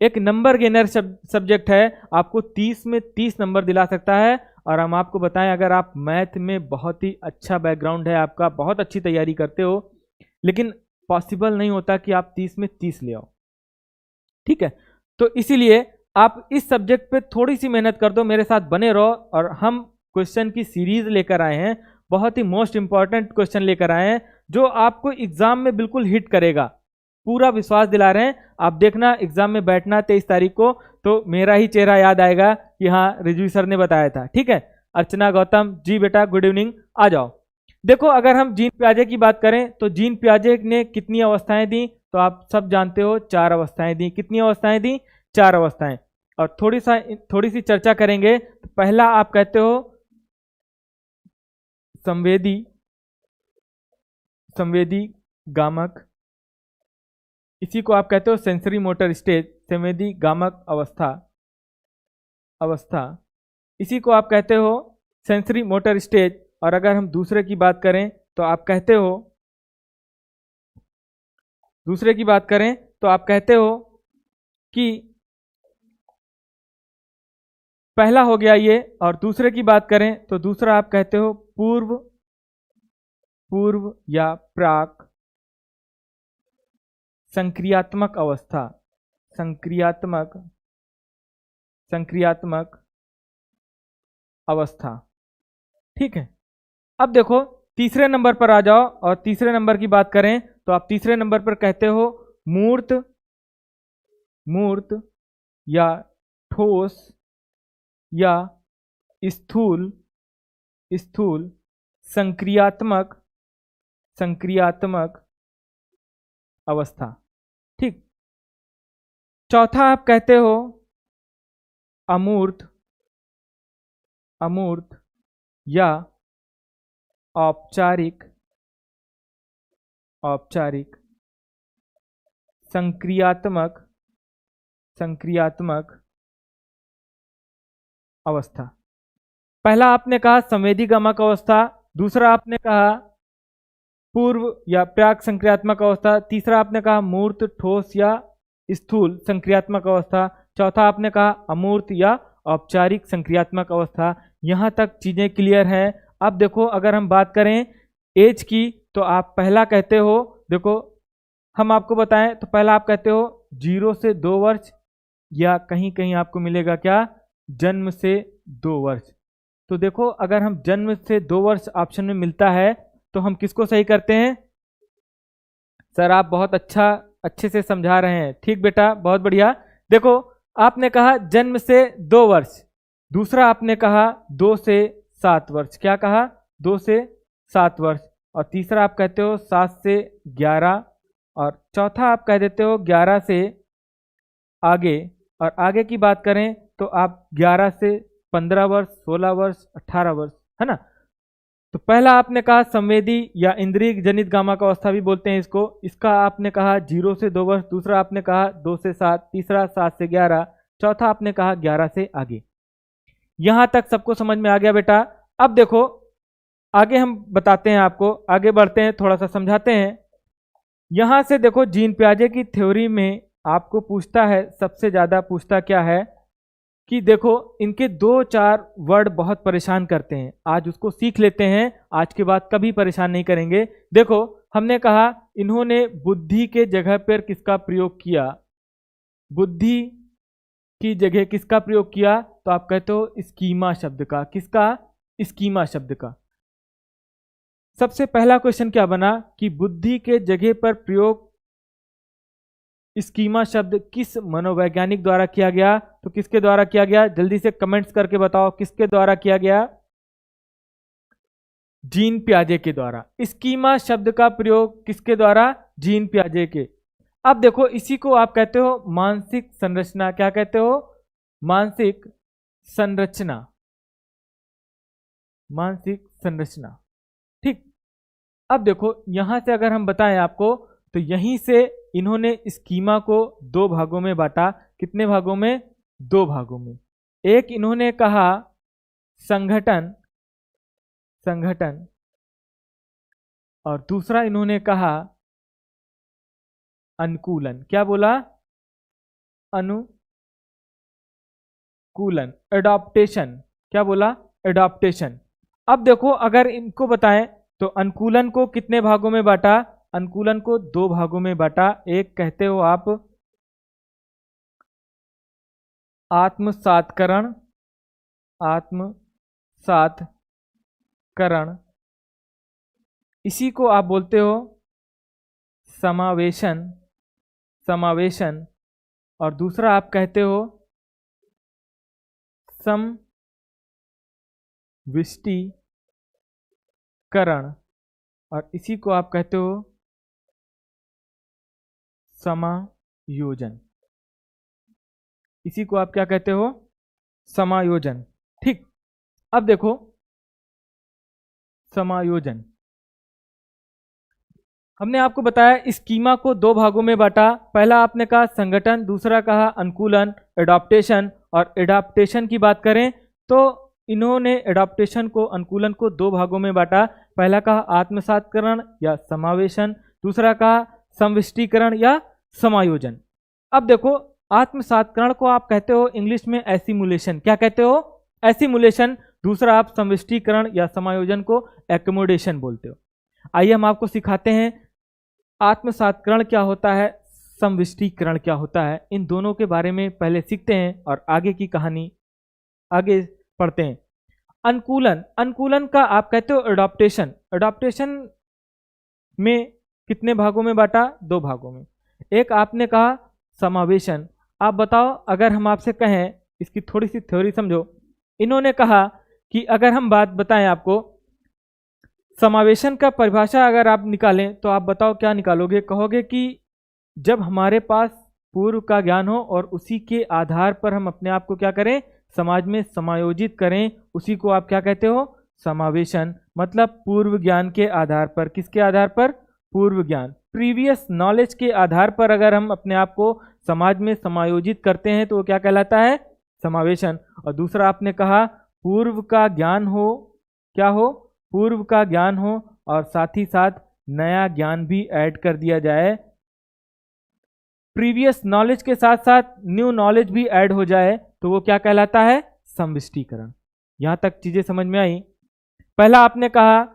एक नंबर गेनर सब्जेक्ट है, आपको 30 में 30 नंबर दिला सकता है। और हम आपको बताएं, अगर आप मैथ में बहुत ही अच्छा बैकग्राउंड है आपका, बहुत अच्छी तैयारी करते हो, लेकिन पॉसिबल नहीं होता कि आप 30 में 30 ले आओ। ठीक है, तो इसीलिए आप इस सब्जेक्ट पे थोड़ी सी मेहनत कर दो, मेरे साथ बने रहो। और हम क्वेश्चन की सीरीज लेकर आए हैं, बहुत ही मोस्ट इंपॉर्टेंट क्वेश्चन लेकर आए हैं जो आपको एग्जाम में बिल्कुल हिट करेगा, पूरा विश्वास दिला रहे हैं। आप देखना एग्जाम में बैठना 23 तारीख को, तो मेरा ही चेहरा याद आएगा कि हाँ रिजवी सर ने बताया था। ठीक है, अर्चना गौतम जी बेटा गुड इवनिंग, आ जाओ। देखो अगर हम जीन पियाजे की बात करें तो जीन पियाजे ने कितनी अवस्थाएं दी, तो आप सब जानते हो 4 अवस्थाएं दी। कितनी अवस्थाएं दी? 4 अवस्थाएं। और थोड़ी सी चर्चा करेंगे। तो पहला आप कहते हो संवेदी गामक, इसी को आप कहते हो सेंसरी मोटर स्टेज, संवेदी गामक अवस्था, इसी को आप कहते हो सेंसरी मोटर स्टेज। और अगर हम दूसरे की बात करें तो आप कहते हो, कि पहला हो गया ये, और दूसरे की बात करें तो दूसरा आप कहते हो पूर्व या प्राक संक्रियात्मक अवस्था। ठीक है। अब देखो तीसरे नंबर पर आ जाओ, और तीसरे नंबर की बात करें तो आप तीसरे नंबर पर कहते हो मूर्त या ठोस या स्थूल संक्रियात्मक अवस्था। ठीक। चौथा आप कहते हो अमूर्त या औपचारिक संक्रियात्मक अवस्था। पहला आपने कहा संवेदी गमक अवस्था, दूसरा आपने कहा पूर्व या प्राक संक्रियात्मक अवस्था, तीसरा आपने कहा मूर्त ठोस या स्थूल संक्रियात्मक अवस्था, चौथा आपने कहा अमूर्त या औपचारिक संक्रियात्मक अवस्था। यहां तक चीजें क्लियर हैं। अब देखो अगर हम बात करें एज की तो आप पहला कहते हो, देखो हम आपको बताएं तो पहला आप कहते हो 0 से 2 वर्ष, या कहीं कहीं आपको मिलेगा क्या, जन्म से 2 वर्ष। तो देखो अगर हम जन्म से 2 वर्ष ऑप्शन में मिलता है तो हम किसको सही करते हैं? सर आप बहुत अच्छे से समझा रहे हैं। ठीक बेटा, बहुत बढ़िया। देखो आपने कहा जन्म से 2 वर्ष, दूसरा आपने कहा 2 से 7 वर्ष, क्या कहा, 2 से 7 वर्ष, और तीसरा आप कहते हो 7 से 11, और चौथा आप कह देते हो 11 से आगे। और आगे की बात करें तो आप 11 से 15 वर्ष, 16 वर्ष, 18 वर्ष, है ना। तो पहला आपने कहा संवेदी या इंद्रिय जनित गामक अवस्था भी बोलते हैं इसको, इसका आपने कहा 0 से 2 वर्ष, दूसरा आपने कहा 2 से 7, तीसरा 7 से 11, चौथा आपने कहा 11 से आगे। यहां तक सबको समझ में आ गया बेटा? अब देखो आगे हम बताते हैं आपको, आगे बढ़ते हैं, थोड़ा सा समझाते हैं। यहां से देखो जीन पियाजे की थ्योरी में आपको पूछता है, सबसे ज्यादा पूछता क्या है कि देखो इनके 2-4 वर्ड बहुत परेशान करते हैं, आज उसको सीख लेते हैं, आज के बाद कभी परेशान नहीं करेंगे। देखो हमने कहा इन्होंने बुद्धि के जगह पर किसका प्रयोग किया, बुद्धि की जगह किसका प्रयोग किया, तो आप कहते हो स्कीमा शब्द का। किसका? स्कीमा शब्द का। सबसे पहला क्वेश्चन क्या बना कि बुद्धि के जगह पर प्रयोग स्कीमा शब्द किस मनोवैज्ञानिक द्वारा किया गया? तो किसके द्वारा किया गया? जल्दी से कमेंट्स करके बताओ किसके द्वारा किया गया? जीन पियाजे के द्वारा। स्कीमा शब्द का प्रयोग किसके द्वारा? जीन पियाजे के। अब देखो इसी को आप कहते हो मानसिक संरचना। क्या कहते हो? मानसिक संरचना, मानसिक संरचना। ठीक। अब देखो यहां से अगर हम बताएं आपको तो यहीं से इन्होंने स्कीमा को 2 भागों में बांटा। कितने भागों में? 2 भागों में। एक इन्होंने कहा संगठन, और दूसरा इन्होंने कहा अनुकूलन। क्या बोला? अनुकूलन, एडॉप्टेशन। क्या बोला? एडॉप्टेशन। अब देखो अगर इनको बताएं तो अनुकूलन को कितने भागों में बांटा? अनुकूलन को 2 भागों में बांटा। एक कहते हो आप आत्मसात्करण, इसी को आप बोलते हो समावेशन, और दूसरा आप कहते हो समविष्टीकरण, और इसी को आप कहते हो समायोजन। इसी को आप क्या कहते हो? समायोजन। ठीक। अब देखो समायोजन, हमने आपको बताया स्कीमा को दो भागों में बांटा। पहला आपने कहा संगठन, दूसरा कहा अनुकूलन, एडॉप्टेशन। और एडॉप्टेशन की बात करें तो इन्होंने एडॉप्टेशन को, अनुकूलन को दो भागों में बांटा। पहला कहा आत्मसात्करण या समावेशन, दूसरा कहा समविष्टीकरण या समायोजन। अब देखो, आत्मसात्करण को आप कहते हो इंग्लिश में एसिमुलेशन। क्या कहते हो? एसिमुलेशन। दूसरा आप समविष्टीकरण या समायोजन को एकोमोडेशन बोलते हो। आइए हम आपको सिखाते हैं आत्मसात्करण क्या होता है, समविष्टीकरण क्या होता है। इन दोनों के बारे में पहले सीखते हैं और आगे की कहानी आगे पढ़ते हैं। अनुकूलन, अनुकूलन का आप कहते हो एडॉप्टेशन। एडॉप्टेशन में कितने भागों में बांटा? दो भागों में। एक आपने कहा समावेशन। आप बताओ, अगर हम आपसे कहें, इसकी थोड़ी सी थ्योरी समझो। इन्होंने कहा कि अगर हम बात बताएं आपको, समावेशन का परिभाषा अगर आप निकालें तो आप बताओ क्या निकालोगे? कहोगे कि जब हमारे पास पूर्व का ज्ञान हो और उसी के आधार पर हम अपने आप को क्या करें? समाज में समायोजित करें, उसी को आप क्या कहते हो? समावेशन। मतलब पूर्व ज्ञान के आधार पर। किसके आधार पर? पूर्व ज्ञान, प्रीवियस नॉलेज के आधार पर अगर हम अपने आप को समाज में समायोजित करते हैं तो वो क्या कहलाता है? समावेशन। और दूसरा आपने कहा पूर्व का ज्ञान हो, क्या हो? पूर्व का ज्ञान हो और साथ ही साथ नया ज्ञान भी ऐड कर दिया जाए, प्रीवियस नॉलेज के साथ साथ न्यू नॉलेज भी ऐड हो जाए, तो वो क्या कहलाता है? समविष्टीकरण। यहां तक चीजें समझ में आई? पहला आपने कहा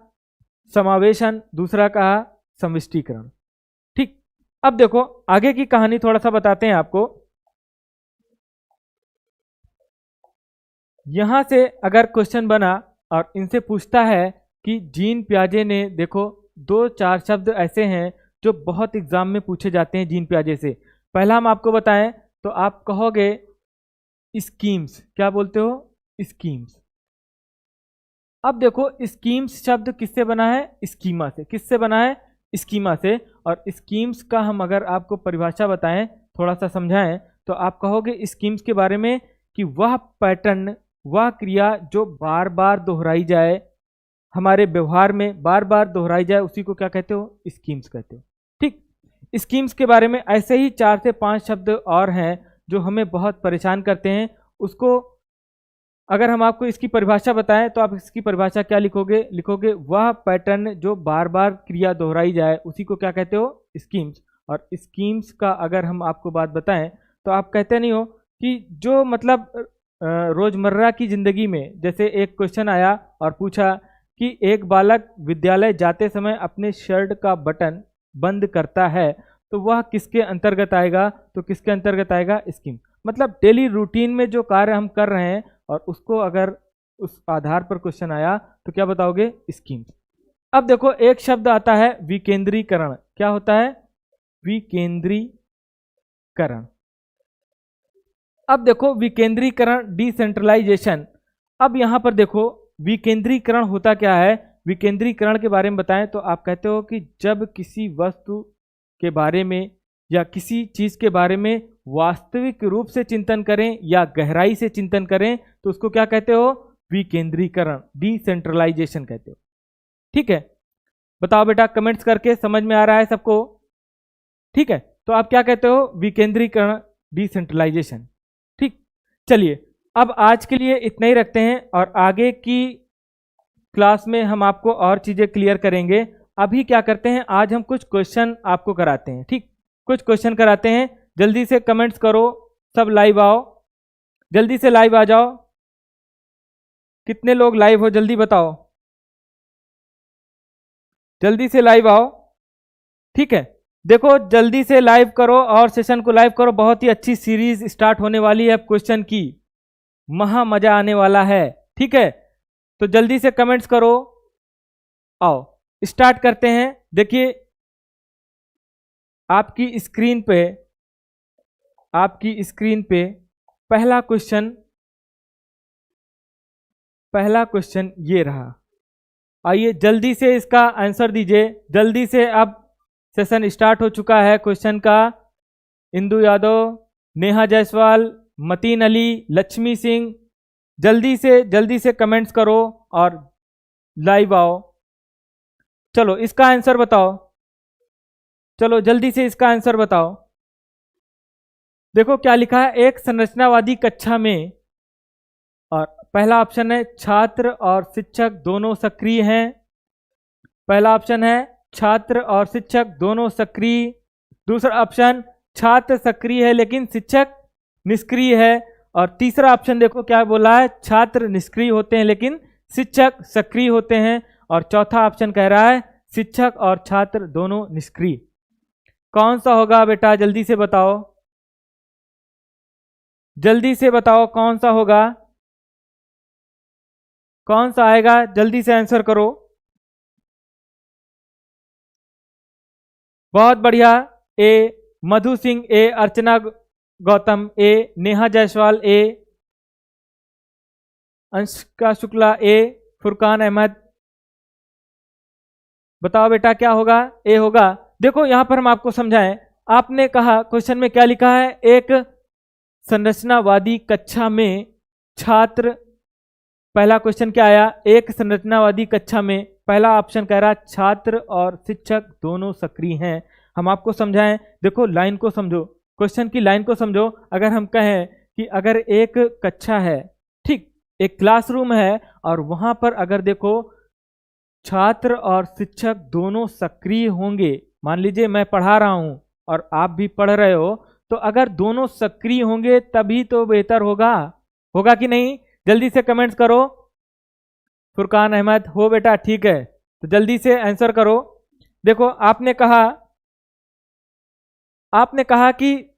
समावेशन, दूसरा कहा समविष्टीकरण। ठीक। अब देखो आगे की कहानी थोड़ा सा बताते हैं आपको। यहां से अगर क्वेश्चन बना और इनसे पूछता है कि जीन पियाजे ने, देखो दो चार शब्द ऐसे हैं जो बहुत एग्जाम में पूछे जाते हैं जीन पियाजे से। पहला हम आपको बताएं तो आप कहोगे स्कीम्स। क्या बोलते हो? स्कीम्स। अब देखो स्कीम्स शब्द किससे बना है? स्कीमा से। किससे बना है? स्कीमा से। और स्कीम्स का हम अगर आपको परिभाषा बताएं, थोड़ा सा समझाएं, तो आप कहोगे स्कीम्स के बारे में कि वह पैटर्न, वह क्रिया जो बार बार दोहराई जाए, हमारे व्यवहार में बार बार दोहराई जाए, उसी को क्या कहते हो? स्कीम्स कहते हो। ठीक। स्कीम्स के बारे में ऐसे ही 4 से 5 शब्द और हैं जो हमें बहुत परेशान करते हैं। उसको अगर हम आपको इसकी परिभाषा बताएं तो आप इसकी परिभाषा क्या लिखोगे? लिखोगे वह पैटर्न जो बार बार क्रिया दोहराई जाए, उसी को क्या कहते हो? स्कीम्स। और स्कीम्स का अगर हम आपको बात बताएं तो आप कहते नहीं हो कि जो मतलब रोजमर्रा की जिंदगी में, जैसे एक क्वेश्चन आया और पूछा कि एक बालक विद्यालय जाते समय अपने शर्ट का बटन बंद करता है, तो वह किसके अंतर्गत आएगा? तो किसके अंतर्गत आएगा? स्कीम। मतलब डेली रूटीन में जो कार्य हम कर रहे हैं और उसको अगर उस आधार पर क्वेश्चन आया तो क्या बताओगे? स्कीम्स। अब देखो एक शब्द आता है विकेंद्रीकरण। क्या होता है? विकेंद्रीकरण। अब देखो विकेंद्रीकरण, डिसेंट्रलाइजेशन। अब यहां पर देखो विकेंद्रीकरण होता क्या है? विकेंद्रीकरण के बारे में बताएं तो आप कहते हो कि जब किसी वस्तु के बारे में या किसी चीज के बारे में वास्तविक रूप से चिंतन करें या गहराई से चिंतन करें तो उसको क्या कहते हो? विकेंद्रीकरण, डिसेंट्रलाइजेशन कहते हो। ठीक है, बताओ बेटा कमेंट्स करके, समझ में आ रहा है सबको? ठीक है, तो आप क्या कहते हो? विकेंद्रीकरण, डिसेंट्रलाइजेशन। ठीक। चलिए अब आज के लिए इतना ही रखते हैं और आगे की क्लास में हम आपको और चीजें क्लियर करेंगे। अभी क्या करते हैं, आज हम कुछ क्वेश्चन आपको कराते हैं। ठीक, कुछ क्वेश्चन कराते हैं। जल्दी से कमेंट्स करो, सब लाइव आओ, जल्दी से लाइव आ जाओ। कितने लोग लाइव हो जल्दी बताओ, जल्दी से लाइव आओ। ठीक है, देखो जल्दी से लाइव करो और सेशन को लाइव करो। बहुत ही अच्छी सीरीज स्टार्ट होने वाली है क्वेश्चन की, महा मजा आने वाला है। ठीक है, तो जल्दी से कमेंट्स करो, आओ स्टार्ट करते हैं। देखिए आपकी स्क्रीन पे पहला क्वेश्चन ये रहा। आइए जल्दी से इसका आंसर दीजिए, जल्दी से। अब सेशन स्टार्ट हो चुका है क्वेश्चन का। इंदु यादव, नेहा जायसवाल, मतीन अली, लक्ष्मी सिंह, जल्दी से कमेंट्स करो और लाइव आओ। चलो इसका आंसर बताओ। चलो जल्दी से इसका आंसर बताओ। देखो क्या लिखा है, एक संरचनावादी कक्षा में, और पहला ऑप्शन है छात्र और शिक्षक दोनों सक्रिय हैं। पहला ऑप्शन है छात्र और शिक्षक दोनों सक्रिय। दूसरा ऑप्शन छात्र सक्रिय है लेकिन शिक्षक निष्क्रिय है। और तीसरा ऑप्शन देखो क्या बोला है, छात्र निष्क्रिय होते हैं लेकिन शिक्षक सक्रिय होते हैं। और चौथा ऑप्शन कह रहा है शिक्षक और छात्र दोनों निष्क्रिय। कौन सा होगा बेटा, जल्दी से बताओ, जल्दी से बताओ कौन सा होगा, कौन सा आएगा, जल्दी से आंसर करो। बहुत बढ़िया। ए मधु सिंह, ए अर्चना गौतम, ए नेहा जायसवाल, ए अंशिका शुक्ला, ए फुरकान अहमद। बताओ बेटा क्या होगा, ए होगा। देखो यहां पर हम आपको समझाएं, आपने कहा क्वेश्चन में क्या लिखा है, एक संरचनावादी कक्षा में छात्र, पहला क्वेश्चन क्या आया, एक संरचनावादी कक्षा में, पहला ऑप्शन कह रहा छात्र और शिक्षक दोनों सक्रिय हैं। हम आपको समझाएं, देखो लाइन को समझो, क्वेश्चन की लाइन को समझो। अगर हम कहें कि अगर एक कक्षा है, ठीक, एक क्लासरूम है, और वहां पर अगर देखो छात्र और शिक्षक दोनों सक्रिय होंगे, मान लीजिए मैं पढ़ा रहा हूं और आप भी पढ़ रहे हो, तो अगर दोनों सक्रिय होंगे तभी तो बेहतर होगा, होगा कि नहीं? जल्दी से कमेंट्स करो। फुरकान अहमद, हो बेटा, ठीक है, तो जल्दी से आंसर करो। देखो आपने कहा कि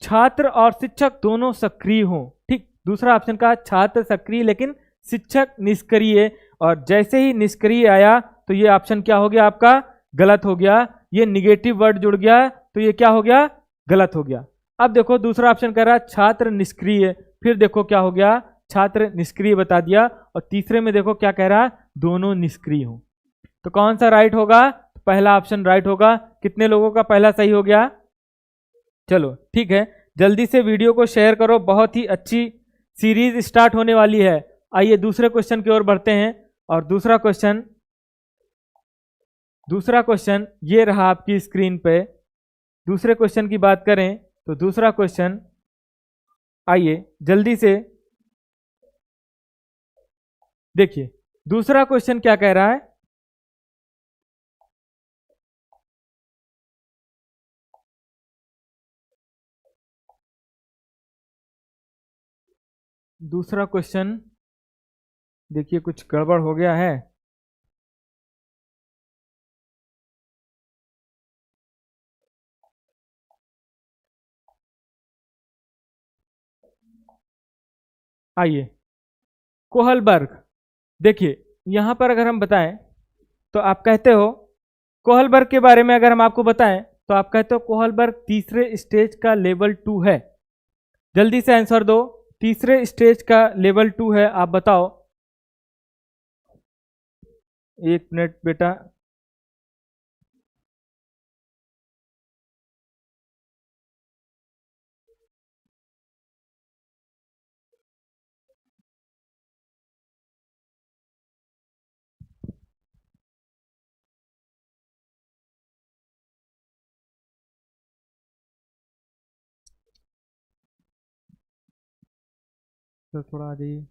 छात्र और शिक्षक दोनों सक्रिय हों, ठीक। दूसरा ऑप्शन कहा छात्र सक्रिय लेकिन शिक्षक निष्क्रिय, और जैसे ही निष्क्रिय आया तो ये ऑप्शन क्या हो गया आपका, गलत हो गया। ये निगेटिव वर्ड जुड़ गया तो ये क्या हो गया, गलत हो गया। अब देखो दूसरा ऑप्शन कह रहा है छात्र निष्क्रिय, फिर देखो क्या हो गया, छात्र निष्क्रिय बता दिया। और तीसरे में देखो क्या कह रहा है, दोनों निष्क्रिय हो। तो कौन सा राइट होगा, पहला ऑप्शन राइट होगा। कितने लोगों का पहला सही हो गया? चलो ठीक है, जल्दी से वीडियो को शेयर करो, बहुत ही अच्छी सीरीज स्टार्ट होने वाली है। आइए दूसरे क्वेश्चन की ओर बढ़ते हैं। और दूसरा क्वेश्चन ये रहा आपकी स्क्रीन पे। दूसरे क्वेश्चन की बात करें तो दूसरा क्वेश्चन, आइए जल्दी से देखिए दूसरा क्वेश्चन क्या कह रहा है। दूसरा क्वेश्चन देखिए कुछ गड़बड़ हो गया है। आइए कोहलबर्ग, देखिए यहां पर अगर हम बताएं तो आप कहते हो कोहलबर्ग के बारे में, अगर हम आपको बताएं तो आप कहते हो कोहलबर्ग तीसरे स्टेज का लेवल 2 है। जल्दी से आंसर दो, तीसरे स्टेज का लेवल 2 है, आप बताओ। एक मिनट बेटा, तो थोड़ा आ जाइए।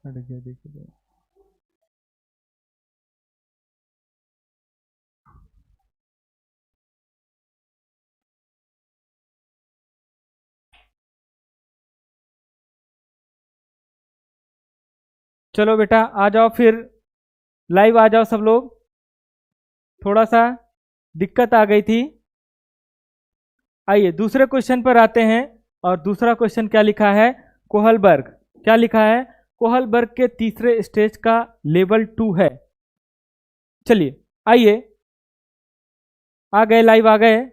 देखिए चलो बेटा आ जाओ, फिर लाइव आ जाओ सब लोग। थोड़ा सा दिक्कत आ गई थी। आइए दूसरे क्वेश्चन पर आते हैं। और दूसरा क्वेश्चन क्या लिखा है? कोहलबर्ग। क्या लिखा है? कोहलबर्ग के तीसरे स्टेज का लेवल 2 है। चलिए आइए, आ गए, लाइव आ गए।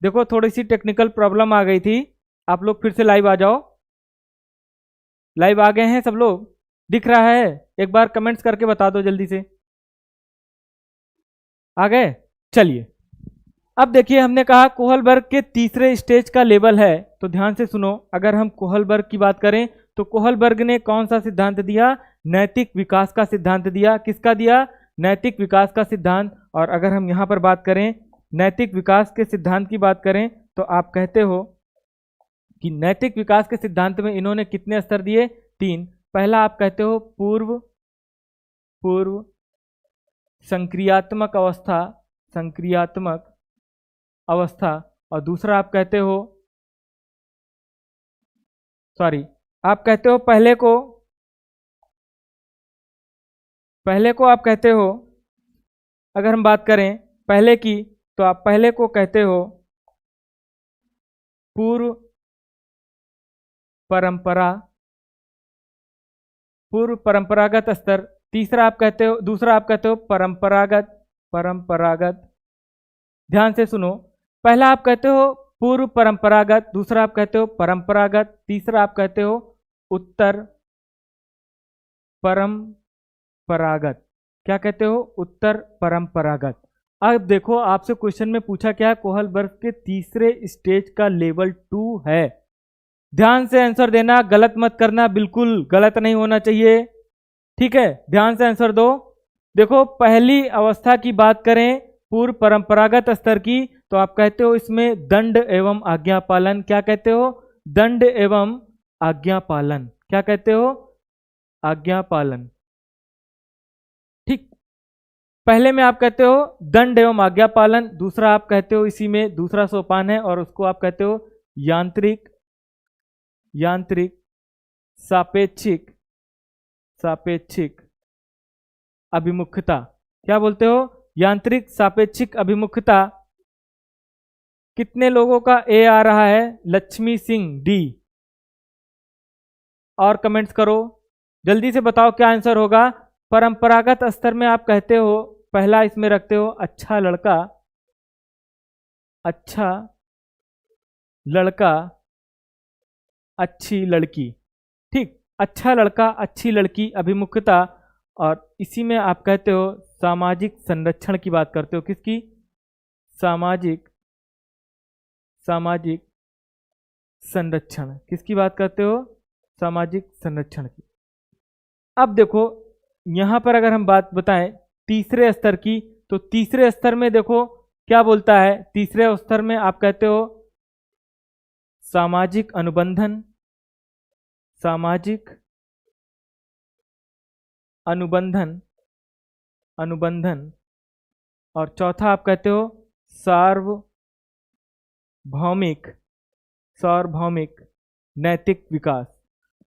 देखो थोड़ी सी टेक्निकल प्रॉब्लम आ गई थी, आप लोग फिर से लाइव आ जाओ। लाइव आ गए हैं सब लोग? दिख रहा है? एक बार कमेंट्स करके बता दो जल्दी से। आ गए? चलिए अब देखिए, हमने कहा कोहलबर्ग के तीसरे स्टेज का लेवल है। तो ध्यान से सुनो, अगर हम कोहलबर्ग की बात करें तो कोहलबर्ग ने कौन सा सिद्धांत दिया? नैतिक विकास का सिद्धांत दिया। किसका दिया? नैतिक विकास का सिद्धांत। और अगर हम यहाँ पर बात करें, नैतिक विकास के सिद्धांत की बात करें, तो आप कहते हो कि नैतिक विकास के सिद्धांत में इन्होंने कितने स्तर दिए? 3। पहला आप कहते हो पूर्व संक्रियात्मक अवस्था, और दूसरा आप कहते हो, आप कहते हो पहले को आप कहते हो, अगर हम बात करें पहले की, तो आप पहले को कहते हो पूर्व परंपरागत स्तर। दूसरा आप कहते हो परंपरागत। ध्यान से सुनो, पहला आप कहते हो पूर्व परंपरागत, दूसरा आप कहते हो परंपरागत, तीसरा आप कहते हो उत्तर परंपरागत। क्या कहते हो? उत्तर परंपरागत। अब देखो, आपसे क्वेश्चन में पूछा क्या? कोहलबर्ग के तीसरे स्टेज का लेवल 2 है। ध्यान से आंसर देना, गलत मत करना, बिल्कुल गलत नहीं होना चाहिए, ठीक है? ध्यान से आंसर दो। देखो, पहली अवस्था की बात करें पूर्व परंपरागत स्तर की, तो आप कहते हो इसमें दंड एवं आज्ञा पालन। क्या कहते हो? दंड एवं आज्ञा पालन। क्या कहते हो? आज्ञा पालन। ठीक, पहले में आप कहते हो दंड एवं आज्ञा पालन, दूसरा आप कहते हो इसी में दूसरा सोपान है और उसको आप कहते हो यांत्रिक सापेक्षिक अभिमुखता। क्या बोलते हो? यांत्रिक सापेक्षिक अभिमुखता। कितने लोगों का ए आ रहा है? लक्ष्मी सिंह डी। और कमेंट्स करो, जल्दी से बताओ क्या आंसर होगा। परंपरागत स्तर में आप कहते हो, पहला इसमें रखते हो अच्छा लड़का अच्छी लड़की। ठीक, अच्छा लड़का अच्छी लड़की अभिमुखता। और इसी में आप कहते हो सामाजिक संरक्षण की बात करते हो। किसकी? सामाजिक संरक्षण। किसकी बात करते हो? सामाजिक संरक्षण की। अब देखो, यहां पर अगर हम बात बताएं तीसरे स्तर की, तो तीसरे स्तर में देखो क्या बोलता है। तीसरे स्तर में आप कहते हो सामाजिक अनुबंधन। और चौथा आप कहते हो सार्वभौमिक नैतिक विकास।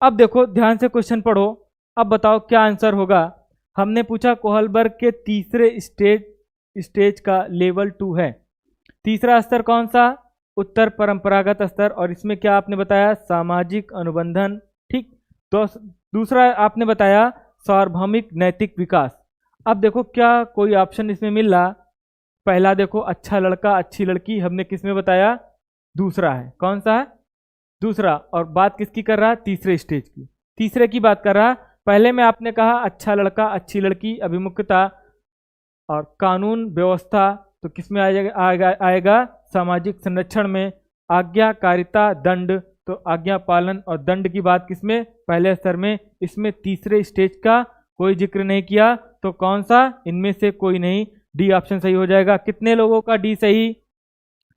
अब देखो, ध्यान से क्वेश्चन पढ़ो, अब बताओ क्या आंसर होगा। हमने पूछा कोहलबर्ग के तीसरे स्टेज का लेवल 2 है। तीसरा स्तर कौन सा? उत्तर परंपरागत स्तर। और इसमें क्या आपने बताया? सामाजिक अनुबंधन। ठीक, तो दूसरा आपने बताया सार्वभौमिक नैतिक विकास। अब देखो क्या कोई ऑप्शन इसमें मिल रहा? पहला देखो अच्छा लड़का अच्छी लड़की, हमने किस में बताया? दूसरा है। कौन सा है? दूसरा। और बात किसकी कर रहा? तीसरे स्टेज की, तीसरे की बात कर रहा। पहले में आपने कहा अच्छा लड़का अच्छी लड़की अभिमुखता और कानून व्यवस्था, तो किसमें आएगा? सामाजिक संरक्षण में। आज्ञाकारिता दंड, तो आज्ञा पालन और दंड की बात किसमें? पहले स्तर में। इसमें तीसरे स्टेज का कोई जिक्र नहीं किया, तो कौन सा? इनमें से कोई नहीं, डी ऑप्शन सही हो जाएगा। कितने लोगों का डी सही?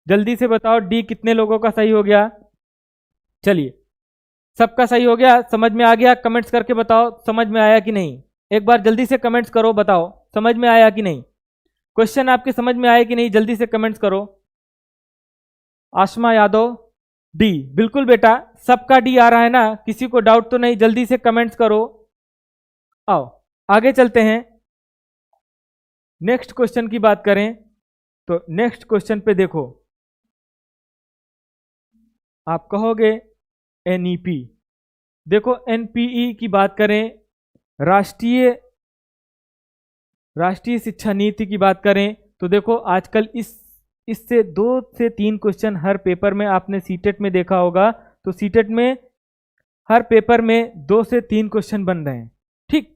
जल्दी से बताओ, डी कितने लोगों का सही हो गया? चलिए, सबका सही हो गया, समझ में आ गया? कमेंट्स करके बताओ समझ में आया कि नहीं। एक बार जल्दी से कमेंट्स करो, बताओ समझ में आया कि नहीं। क्वेश्चन आपके समझ में आया कि नहीं, जल्दी से कमेंट्स करो। आशमा यादव डी, बिल्कुल बेटा, सबका डी आ रहा है ना, किसी को डाउट तो नहीं? जल्दी से कमेंट्स करो। आओ आगे चलते हैं, नेक्स्ट क्वेश्चन की बात करें। तो नेक्स्ट क्वेश्चन पे देखो, आप कहोगे एनईपी। देखो एनपीई की बात करें, राष्ट्रीय शिक्षा नीति की बात करें, तो देखो आजकल इससे 2 से 3 क्वेश्चन हर पेपर में आपने सीटेट में देखा होगा। तो सीटेट में हर पेपर में 2 से 3 क्वेश्चन बन रहे हैं। ठीक,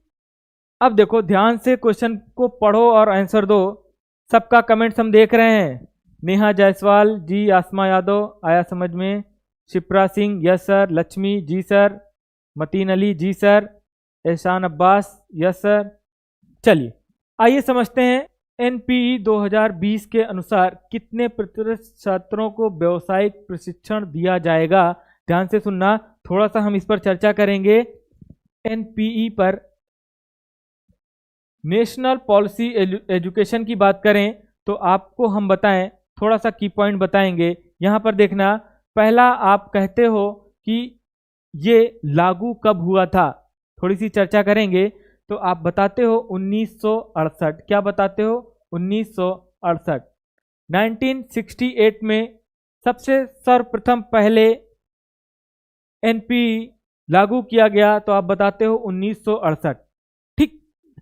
अब देखो ध्यान से क्वेश्चन को पढ़ो और आंसर दो। सबका कमेंट्स हम देख रहे हैं। नेहा जायसवाल जी, आसमा यादव आया समझ में, Shipra Singh yes sir, Lakshmi ji sir, Mateen Ali जी सर, एहसान अब्बास यस सर। चलिए आइए समझते हैं, एनपीई 2020 के अनुसार कितने प्रतिशत छात्रों को व्यावसायिक प्रशिक्षण दिया जाएगा। ध्यान से सुनना, थोड़ा सा हम इस पर चर्चा करेंगे। एनपीई पर नेशनल पॉलिसी एजुकेशन की बात करें तो आपको हम बताएं, थोड़ा सा की पॉइंट बताएंगे। यहाँ पर देखना, पहला आप कहते हो कि ये लागू कब हुआ था, थोड़ी सी चर्चा करेंगे। तो आप बताते हो 1968। क्या बताते हो? 1968। 1968 में सबसे सर्वप्रथम पहले एनपीई लागू किया गया, तो आप बताते हो 1968। ठीक,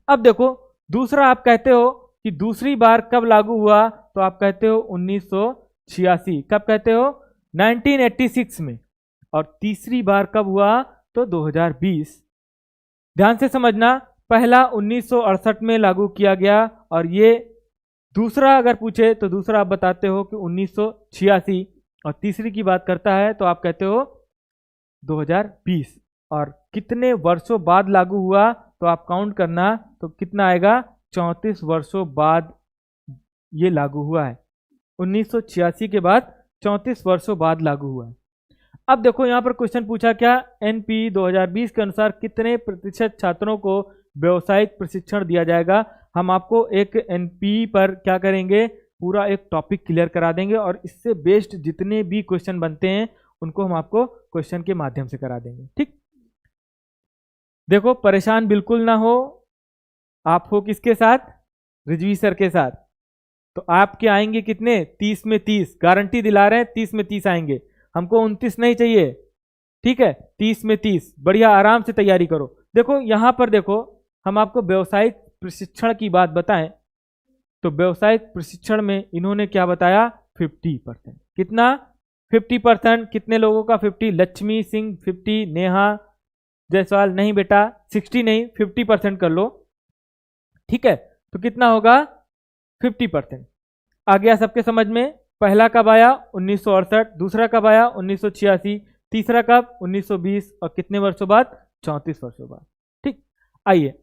अब देखो दूसरा आप कहते हो कि दूसरी बार कब लागू हुआ, तो आप कहते हो 1986। कब कहते हो? 1986 में। और तीसरी बार कब हुआ, तो 2020। ध्यान से समझना, पहला 1968 में लागू किया गया, और ये दूसरा अगर पूछे तो दूसरा आप बताते हो कि 1986, और तीसरी की बात करता है तो आप कहते हो 2020। और कितने वर्षों बाद लागू हुआ, तो आप काउंट करना, तो कितना आएगा? 34 वर्षों बाद ये लागू हुआ है। 1986 के बाद 34 वर्षों बाद लागू हुआ है। अब देखो यहाँ पर क्वेश्चन पूछा क्या, एनपीई 2020 के अनुसार कितने प्रतिशत छात्रों को व्यावसायिक प्रशिक्षण दिया जाएगा। हम आपको एक एनपीई पर क्या करेंगे, पूरा एक टॉपिक क्लियर करा देंगे, और इससे बेस्ड जितने भी क्वेश्चन बनते हैं उनको हम आपको क्वेश्चन के माध्यम से करा देंगे। ठीक, देखो परेशान बिल्कुल ना हो, आप हो किसके साथ? रिजवी सर के साथ। तो आपके आएंगे कितने? 30 में 30, गारंटी दिला रहे हैं 30 में 30 आएंगे। हमको 29 नहीं चाहिए, ठीक है? 30 में 30, बढ़िया आराम से तैयारी करो। देखो यहां पर देखो, हम आपको व्यावसायिक प्रशिक्षण की बात बताएं, तो व्यावसायिक प्रशिक्षण में इन्होंने क्या बताया? 50%। कितना? 50%। कितने लोगों का 50? लक्ष्मी सिंह 50, नेहा जायसवाल नहीं बेटा 60 नहीं, 50% कर लो, ठीक है? तो कितना होगा? 50%। आ गया सबके समझ में? पहला कब आया? 1968। दूसरा कब आया? 1986। तीसरा कब? 1920। और कितने वर्षों बाद? 34 वर्षों बाद। ठीक, आइए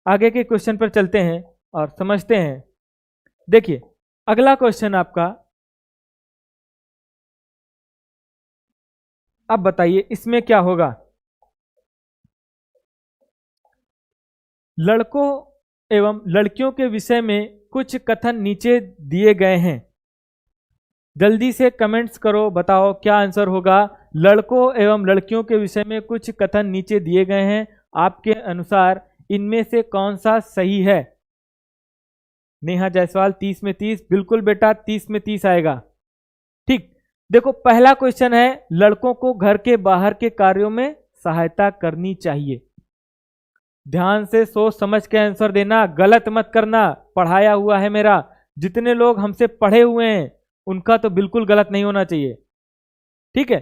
आगे के क्वेश्चन पर चलते हैं और समझते हैं। देखिए अगला क्वेश्चन आपका, अब बताइए इसमें क्या होगा। लड़कों एवं लड़कियों के विषय में कुछ कथन नीचे दिए गए हैं। जल्दी से कमेंट्स करो, बताओ क्या आंसर होगा। लड़कों एवं लड़कियों के विषय में कुछ कथन नीचे दिए गए हैं, आपके अनुसार इनमें से कौन सा सही है? नेहा जायसवाल 30 में 30, बिल्कुल बेटा 30 में 30 आएगा। ठीक, देखो पहला क्वेश्चन है, लड़कों को घर के बाहर के कार्यों में सहायता करनी चाहिए। ध्यान से सोच समझ के आंसर देना, गलत मत करना। पढ़ाया हुआ है मेरा, जितने लोग हमसे पढ़े हुए हैं उनका तो बिल्कुल गलत नहीं होना चाहिए, ठीक है?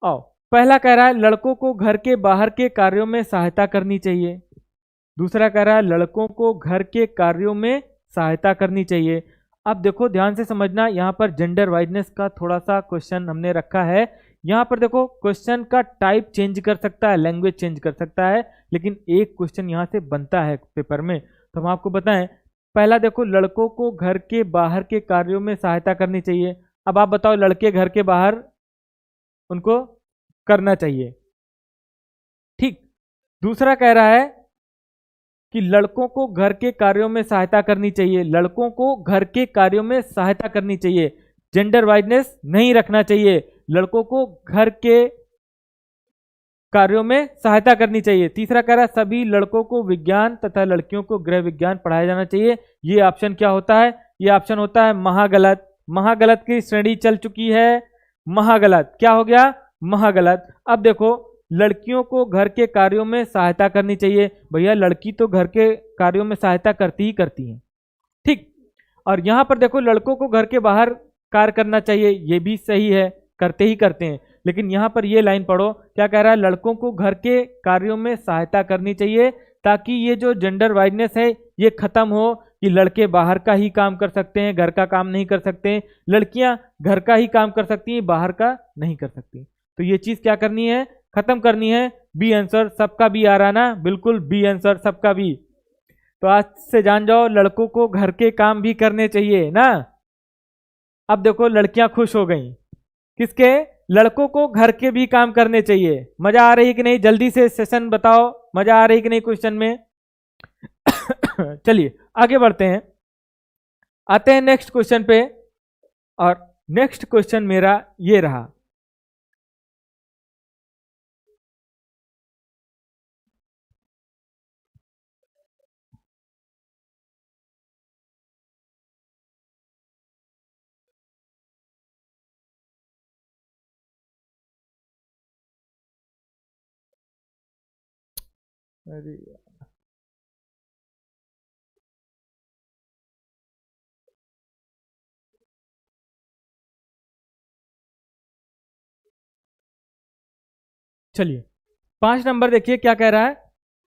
आओ, पहला कह रहा है लड़कों को घर के बाहर के कार्यों में सहायता करनी चाहिए। दूसरा कह रहा है लड़कों को घर के कार्यों में सहायता करनी चाहिए। अब देखो ध्यान से समझना, यहाँ पर जेंडर वाइडनेस का थोड़ा सा क्वेश्चन हमने रखा है। यहाँ पर देखो क्वेश्चन का टाइप चेंज कर सकता है, लैंग्वेज चेंज कर सकता है, लेकिन एक क्वेश्चन यहाँ से बनता है पेपर में। तो हम आपको बताएं, पहला देखो लड़कों को घर के बाहर के कार्यों में सहायता करनी चाहिए। अब आप बताओ, लड़के घर के बाहर उनको करना चाहिए, ठीक। दूसरा कह रहा है कि लड़कों को घर के कार्यों में सहायता करनी चाहिए। लड़कों को घर के कार्यों में सहायता करनी चाहिए, जेंडर वाइडनेस नहीं रखना चाहिए। लड़कों को घर के कार्यों में सहायता करनी चाहिए। तीसरा कह रहा है सभी लड़कों को विज्ञान तथा लड़कियों को गृह विज्ञान पढ़ाया जाना चाहिए। ये ऑप्शन क्या होता है? ये ऑप्शन होता है महागलत। महागलत की श्रेणी चल चुकी है, महागलत क्या हो गया, महागलत। अब देखो लड़कियों को घर के कार्यों में सहायता करनी चाहिए, भैया लड़की तो घर के कार्यों में सहायता करती ही करती है, ठीक। और यहाँ पर देखो लड़कों को घर के बाहर कार्य करना चाहिए, ये भी सही है, करते ही करते हैं। लेकिन यहाँ पर ये लाइन पढ़ो, क्या कह रहा है, लड़कों को घर के कार्यों में सहायता करनी चाहिए ताकि ये जो जेंडर वाइडनेस है ये खत्म हो, कि लड़के बाहर का ही काम कर सकते हैं, घर का काम नहीं कर सकते, लड़कियां घर का ही काम कर सकती हैं, बाहर का नहीं कर सकती। तो ये चीज क्या करनी है, खत्म करनी है। बी आंसर, सबका भी आ रहा ना, बिल्कुल बी आंसर सबका भी। तो आज से जान जाओ लड़कों को घर के काम भी करने चाहिए ना। अब देखो लड़कियां खुश हो गई, किसके, लड़कों को घर के भी काम करने चाहिए। मजा आ रही है कि नहीं, जल्दी से सेशन बताओ, मजा आ रही है कि नहीं क्वेश्चन में। चलिए आगे बढ़ते हैं, आते हैं नेक्स्ट क्वेश्चन पे। और नेक्स्ट क्वेश्चन मेरा ये रहा, अरे चलिए 5 नंबर देखिए क्या कह रहा है,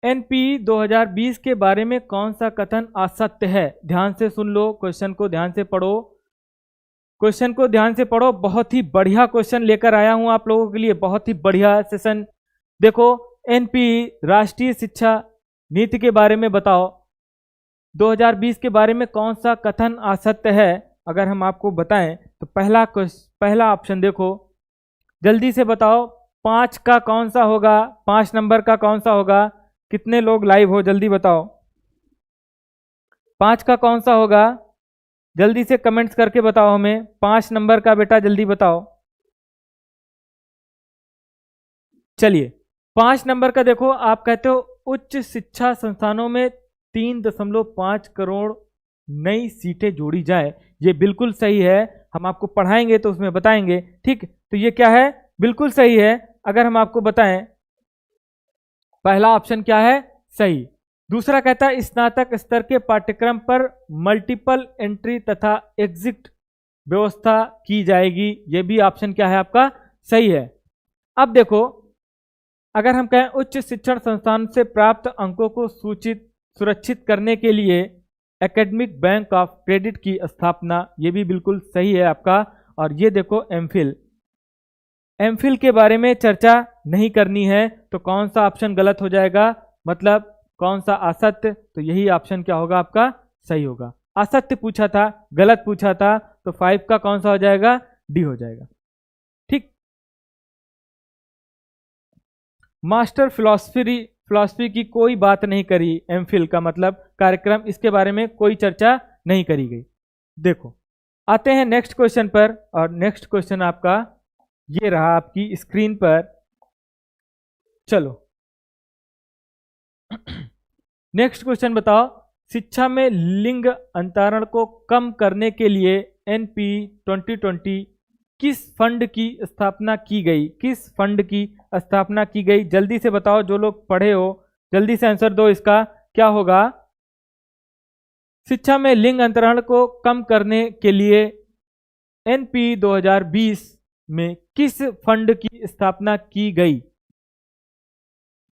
एनपी 2020 के बारे में कौन सा कथन असत्य है। ध्यान से सुन लो, क्वेश्चन को ध्यान से पढ़ो, क्वेश्चन को ध्यान से पढ़ो। बहुत ही बढ़िया क्वेश्चन लेकर आया हूं आप लोगों के लिए, बहुत ही बढ़िया सेशन। देखो एनपी राष्ट्रीय शिक्षा नीति के बारे में बताओ, 2020 के बारे में कौन सा कथन असत्य है। अगर हम आपको बताएं तो पहला ऑप्शन देखो, जल्दी से बताओ 5 का कौन सा होगा, 5 नंबर का कौन सा होगा। कितने लोग लाइव हो जल्दी बताओ, 5 का कौन सा होगा, जल्दी से कमेंट्स करके बताओ हमें, 5 नंबर का बेटा जल्दी बताओ। चलिए 5 नंबर का देखो, आप कहते हो उच्च शिक्षा संस्थानों में 3.5 करोड़ नई सीटें जोड़ी जाए। ये बिल्कुल सही है, हम आपको पढ़ाएंगे तो उसमें बताएंगे, ठीक। तो ये क्या है, बिल्कुल सही है। अगर हम आपको बताएं, पहला ऑप्शन क्या है, सही। दूसरा कहता है स्नातक स्तर के पाठ्यक्रम पर मल्टीपल एंट्री तथा एग्जिट व्यवस्था की जाएगी। यह भी ऑप्शन क्या है आपका, सही है। अब देखो अगर हम कहें उच्च शिक्षण संस्थान से प्राप्त अंकों को सुरक्षित करने के लिए एकेडमिक बैंक ऑफ क्रेडिट की स्थापना, ये भी बिल्कुल सही है आपका। और ये देखो एमफिल के बारे में चर्चा नहीं करनी है, तो कौन सा ऑप्शन गलत हो जाएगा, मतलब कौन सा असत्य, तो यही ऑप्शन क्या होगा आपका, सही होगा। असत्य पूछा था, गलत पूछा था, तो 5 का कौन सा हो जाएगा, डी हो जाएगा, ठीक। मास्टर फिलॉसफी की कोई बात नहीं करी, एमफिल का मतलब कार्यक्रम, इसके बारे में कोई चर्चा नहीं करी गई। देखो आते हैं नेक्स्ट क्वेश्चन पर, और नेक्स्ट क्वेश्चन आपका ये रहा आपकी स्क्रीन पर। चलो नेक्स्ट क्वेश्चन बताओ, शिक्षा में लिंग अंतरण को कम करने के लिए एनपी 2020 किस फंड की स्थापना की गई, किस फंड की स्थापना की गई, जल्दी से बताओ। जो लोग पढ़े हो जल्दी से आंसर दो, इसका क्या होगा। शिक्षा में लिंग अंतरण को कम करने के लिए एनपी 2020 में किस फंड की स्थापना की गई।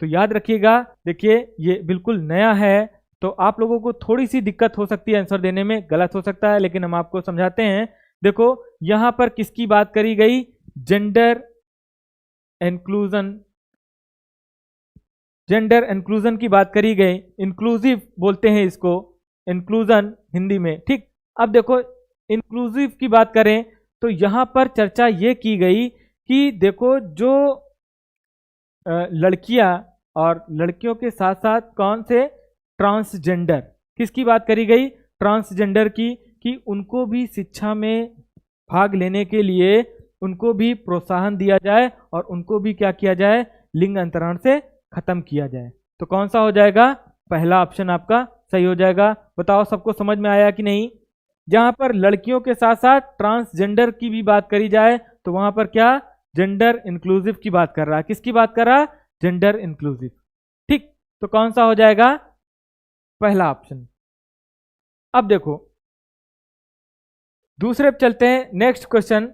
तो याद रखिएगा, देखिए ये बिल्कुल नया है, तो आप लोगों को थोड़ी सी दिक्कत हो सकती है आंसर देने में, गलत हो सकता है, लेकिन हम आपको समझाते हैं। देखो यहां पर किसकी बात करी गई, जेंडर इंक्लूजन की बात करी गई, इंक्लूसिव बोलते हैं इसको, इंक्लूजन हिंदी में, ठीक। अब देखो इंक्लूसिव की बात करें तो यहां पर चर्चा ये की गई कि देखो जो लड़कियां और लड़कियों के साथ साथ कौन से ट्रांसजेंडर, किसकी बात करी गई, ट्रांसजेंडर की, कि उनको भी शिक्षा में भाग लेने के लिए उनको भी प्रोत्साहन दिया जाए और उनको भी क्या किया जाए, लिंग अंतरण से खत्म किया जाए। तो कौन सा हो जाएगा, पहला ऑप्शन आपका सही हो जाएगा। बताओ सबको समझ में आया कि नहीं, जहां पर लड़कियों के साथ साथ ट्रांसजेंडर की भी बात करी जाए तो वहां पर क्या, जेंडर इंक्लूसिव की बात कर रहा है। किसकी बात कर रहा है, जेंडर इंक्लूसिव। ठीक, तो कौन सा हो जाएगा, पहला ऑप्शन। अब देखो दूसरे पे चलते हैं, नेक्स्ट क्वेश्चन,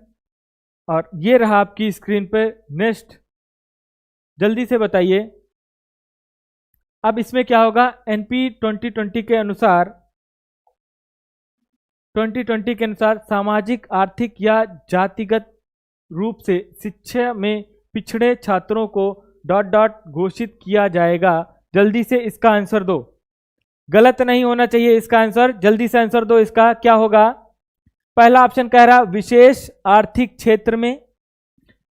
और ये रहा आपकी स्क्रीन पे नेक्स्ट, जल्दी से बताइए। अब इसमें क्या होगा, एनपी 2020 के अनुसार, 2020 के अनुसार सामाजिक आर्थिक या जातिगत रूप से शिक्षा में पिछड़े छात्रों को डॉट डॉट घोषित किया जाएगा। जल्दी से इसका आंसर दो, गलत नहीं होना चाहिए इसका आंसर, जल्दी से आंसर दो इसका क्या होगा। पहला ऑप्शन कह रहा विशेष आर्थिक क्षेत्र में,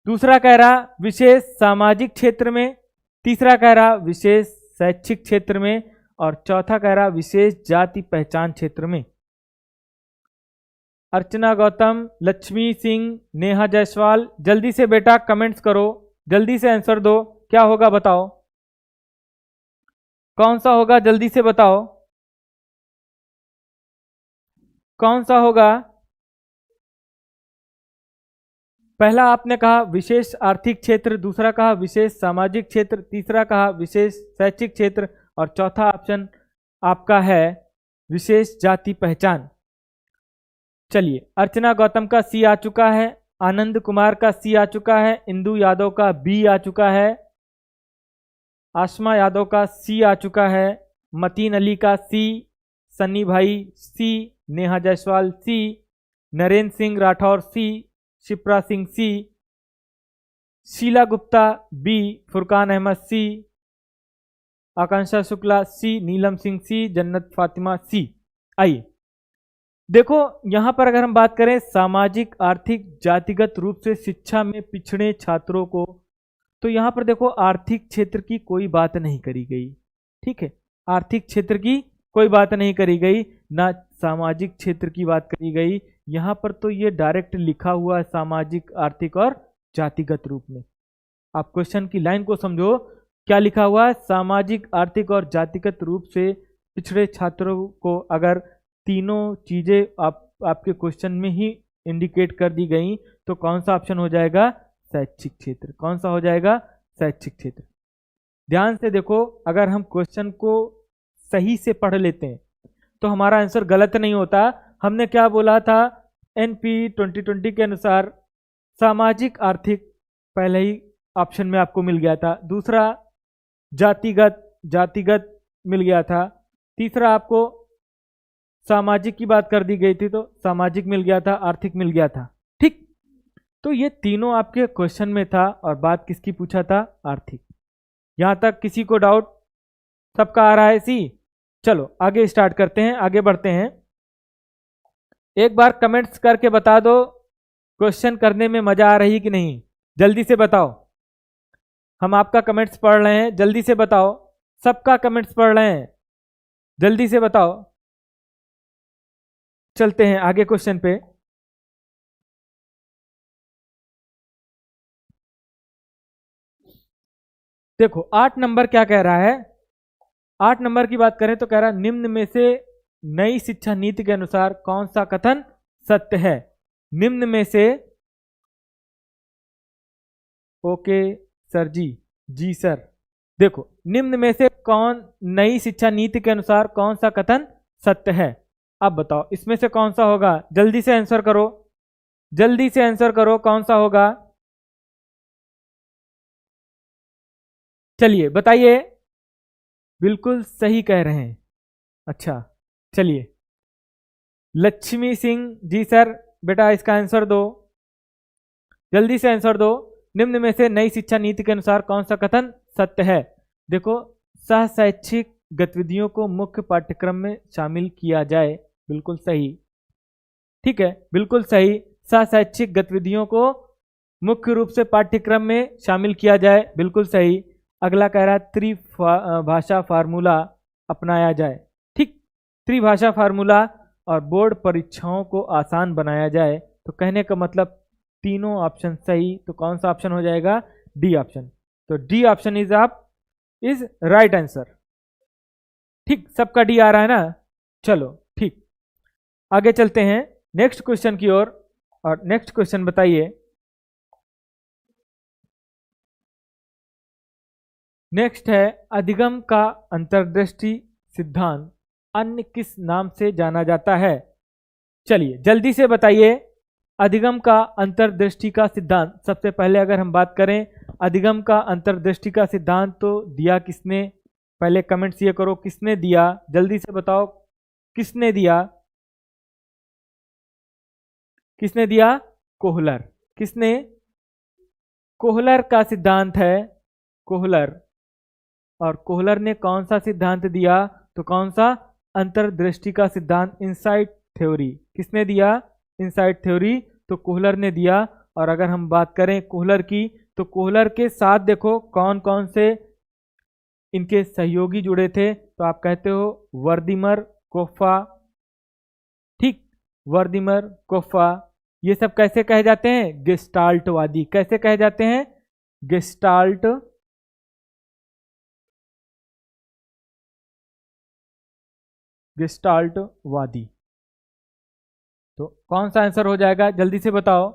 दूसरा कह रहा विशेष सामाजिक क्षेत्र में, तीसरा कह रहा विशेष शैक्षिक क्षेत्र में, और चौथा कह रहा विशेष जाति पहचान क्षेत्र में। अर्चना गौतम, लक्ष्मी सिंह, नेहा जायसवाल, जल्दी से बेटा कमेंट्स करो, जल्दी से आंसर दो, क्या होगा बताओ, कौन सा होगा, जल्दी से बताओ कौन सा होगा। पहला आपने कहा विशेष आर्थिक क्षेत्र, दूसरा कहा विशेष सामाजिक क्षेत्र, तीसरा कहा विशेष शैक्षिक क्षेत्र, और चौथा ऑप्शन आपका है विशेष जाति पहचान। चलिए, अर्चना गौतम का सी आ चुका है, आनंद कुमार का सी आ चुका है, इंदु यादव का बी आ चुका है, आसमा यादव का सी आ चुका है, मतीन अली का सी, सन्नी भाई सी, नेहा जायसवाल सी, नरेंद्र सिंह राठौर सी, शिप्रा सिंह सी, शीला गुप्ता बी, फुरकान अहमद सी, आकांक्षा शुक्ला सी, नीलम सिंह सी, जन्नत फातिमा सी। आइए देखो, यहां पर अगर हम बात करें सामाजिक आर्थिक जातिगत रूप से शिक्षा में पिछड़े छात्रों को, तो यहां पर देखो आर्थिक क्षेत्र की कोई बात नहीं करी गई। ठीक है, आर्थिक क्षेत्र की कोई बात नहीं करी गई, ना सामाजिक क्षेत्र की बात करी गई। यहां पर तो ये डायरेक्ट लिखा हुआ है सामाजिक आर्थिक और जातिगत रूप में। आप क्वेश्चन की लाइन को समझो, क्या लिखा हुआ है, सामाजिक आर्थिक और जातिगत रूप से पिछड़े छात्रों को अगर तीनों चीजें आपके क्वेश्चन में ही इंडिकेट कर दी गई तो कौन सा ऑप्शन हो जाएगा, शैक्षिक क्षेत्र। कौन सा हो जाएगा, शैक्षिक क्षेत्र। ध्यान से देखो, अगर हम क्वेश्चन को सही से पढ़ लेते हैं तो हमारा आंसर गलत नहीं होता। हमने क्या बोला था, एनपी 2020 के अनुसार सामाजिक आर्थिक पहले ही ऑप्शन में आपको मिल गया था, दूसरा जातिगत मिल गया था, तीसरा आपको सामाजिक की बात कर दी गई थी तो सामाजिक मिल गया था, आर्थिक मिल गया था। ठीक, तो ये तीनों आपके क्वेश्चन में था और बात किसकी पूछा था, आर्थिक। यहां तक किसी को डाउट, सबका आ रहा है सी। चलो आगे स्टार्ट करते हैं, आगे बढ़ते हैं। एक बार कमेंट्स करके बता दो क्वेश्चन करने में मजा आ रही कि नहीं, जल्दी से बताओ। हम आपका कमेंट्स पढ़ रहे हैं, जल्दी से बताओ, सबका कमेंट्स पढ़ रहे हैं, जल्दी से बताओ। चलते हैं आगे क्वेश्चन पे। देखो 8 नंबर क्या कह रहा है, 8 नंबर की बात करें तो कह रहा है निम्न में से नई शिक्षा नीति के अनुसार कौन सा कथन सत्य है। निम्न में से, ओके सर जी, जी सर। देखो निम्न में से कौन, नई शिक्षा नीति के अनुसार कौन सा कथन सत्य है। अब बताओ इसमें से कौन सा होगा, जल्दी से आंसर करो, जल्दी से आंसर करो, कौन सा होगा। चलिए बताइए, बिल्कुल सही कह रहे हैं। अच्छा चलिए, लक्ष्मी सिंह जी सर, बेटा इसका आंसर दो, जल्दी से आंसर दो। निम्न में से नई शिक्षा नीति के अनुसार कौन सा कथन सत्य है। देखो, सह शैक्षिक गतिविधियों को मुख्य पाठ्यक्रम में शामिल किया जाए, बिल्कुल सही। ठीक है, बिल्कुल सही, सह शैक्षिक गतिविधियों को मुख्य रूप से पाठ्यक्रम में शामिल किया जाए, बिल्कुल सही। अगला कह रहा है त्रिभाषा फार्मूला अपनाया जाए। ठीक, त्रिभाषा फार्मूला और बोर्ड परीक्षाओं को आसान बनाया जाए, तो कहने का मतलब तीनों ऑप्शन सही, तो कौन सा ऑप्शन हो जाएगा, डी ऑप्शन। तो D option is right answer. ठीक, सबका डी आ रहा है ना, चलो ठीक। आगे चलते हैं नेक्स्ट क्वेश्चन की ओर। और नेक्स्ट क्वेश्चन बताइए, नेक्स्ट है अधिगम का अंतर्दृष्टि सिद्धांत अन्य किस नाम से जाना जाता है? चलिए जल्दी से बताइए, अधिगम का अंतर्दृष्टि का सिद्धांत। सबसे पहले अगर हम बात करें अधिगम का अंतर्दृष्टि का सिद्धांत तो दिया किसने? पहले कमेंट्स ये करो किसने दिया, जल्दी से बताओ किसने दिया? किसने दिया? कोहलर। किसने? कोहलर का सिद्धांत है, कोहलर। और कोहलर ने कौन सा सिद्धांत दिया? तो कौन सा? अंतर्दृष्टि का सिद्धांत, इनसाइट थ्योरी। किसने दिया? इनसाइट थ्योरी, तो कोहलर ने दिया। और अगर हम बात करें कोहलर की, तो कोहलर के साथ देखो कौन कौन से इनके सहयोगी जुड़े थे, तो आप कहते हो वर्दिमर, कोफा। ठीक, वर्दिमर, कोफा, ये सब कैसे कहे जाते हैं? गेस्टाल्टवादी। कैसे कहे जाते हैं? गेस्टाल्ट गेस्टाल्टवादी। तो कौन सा आंसर हो जाएगा, जल्दी से बताओ?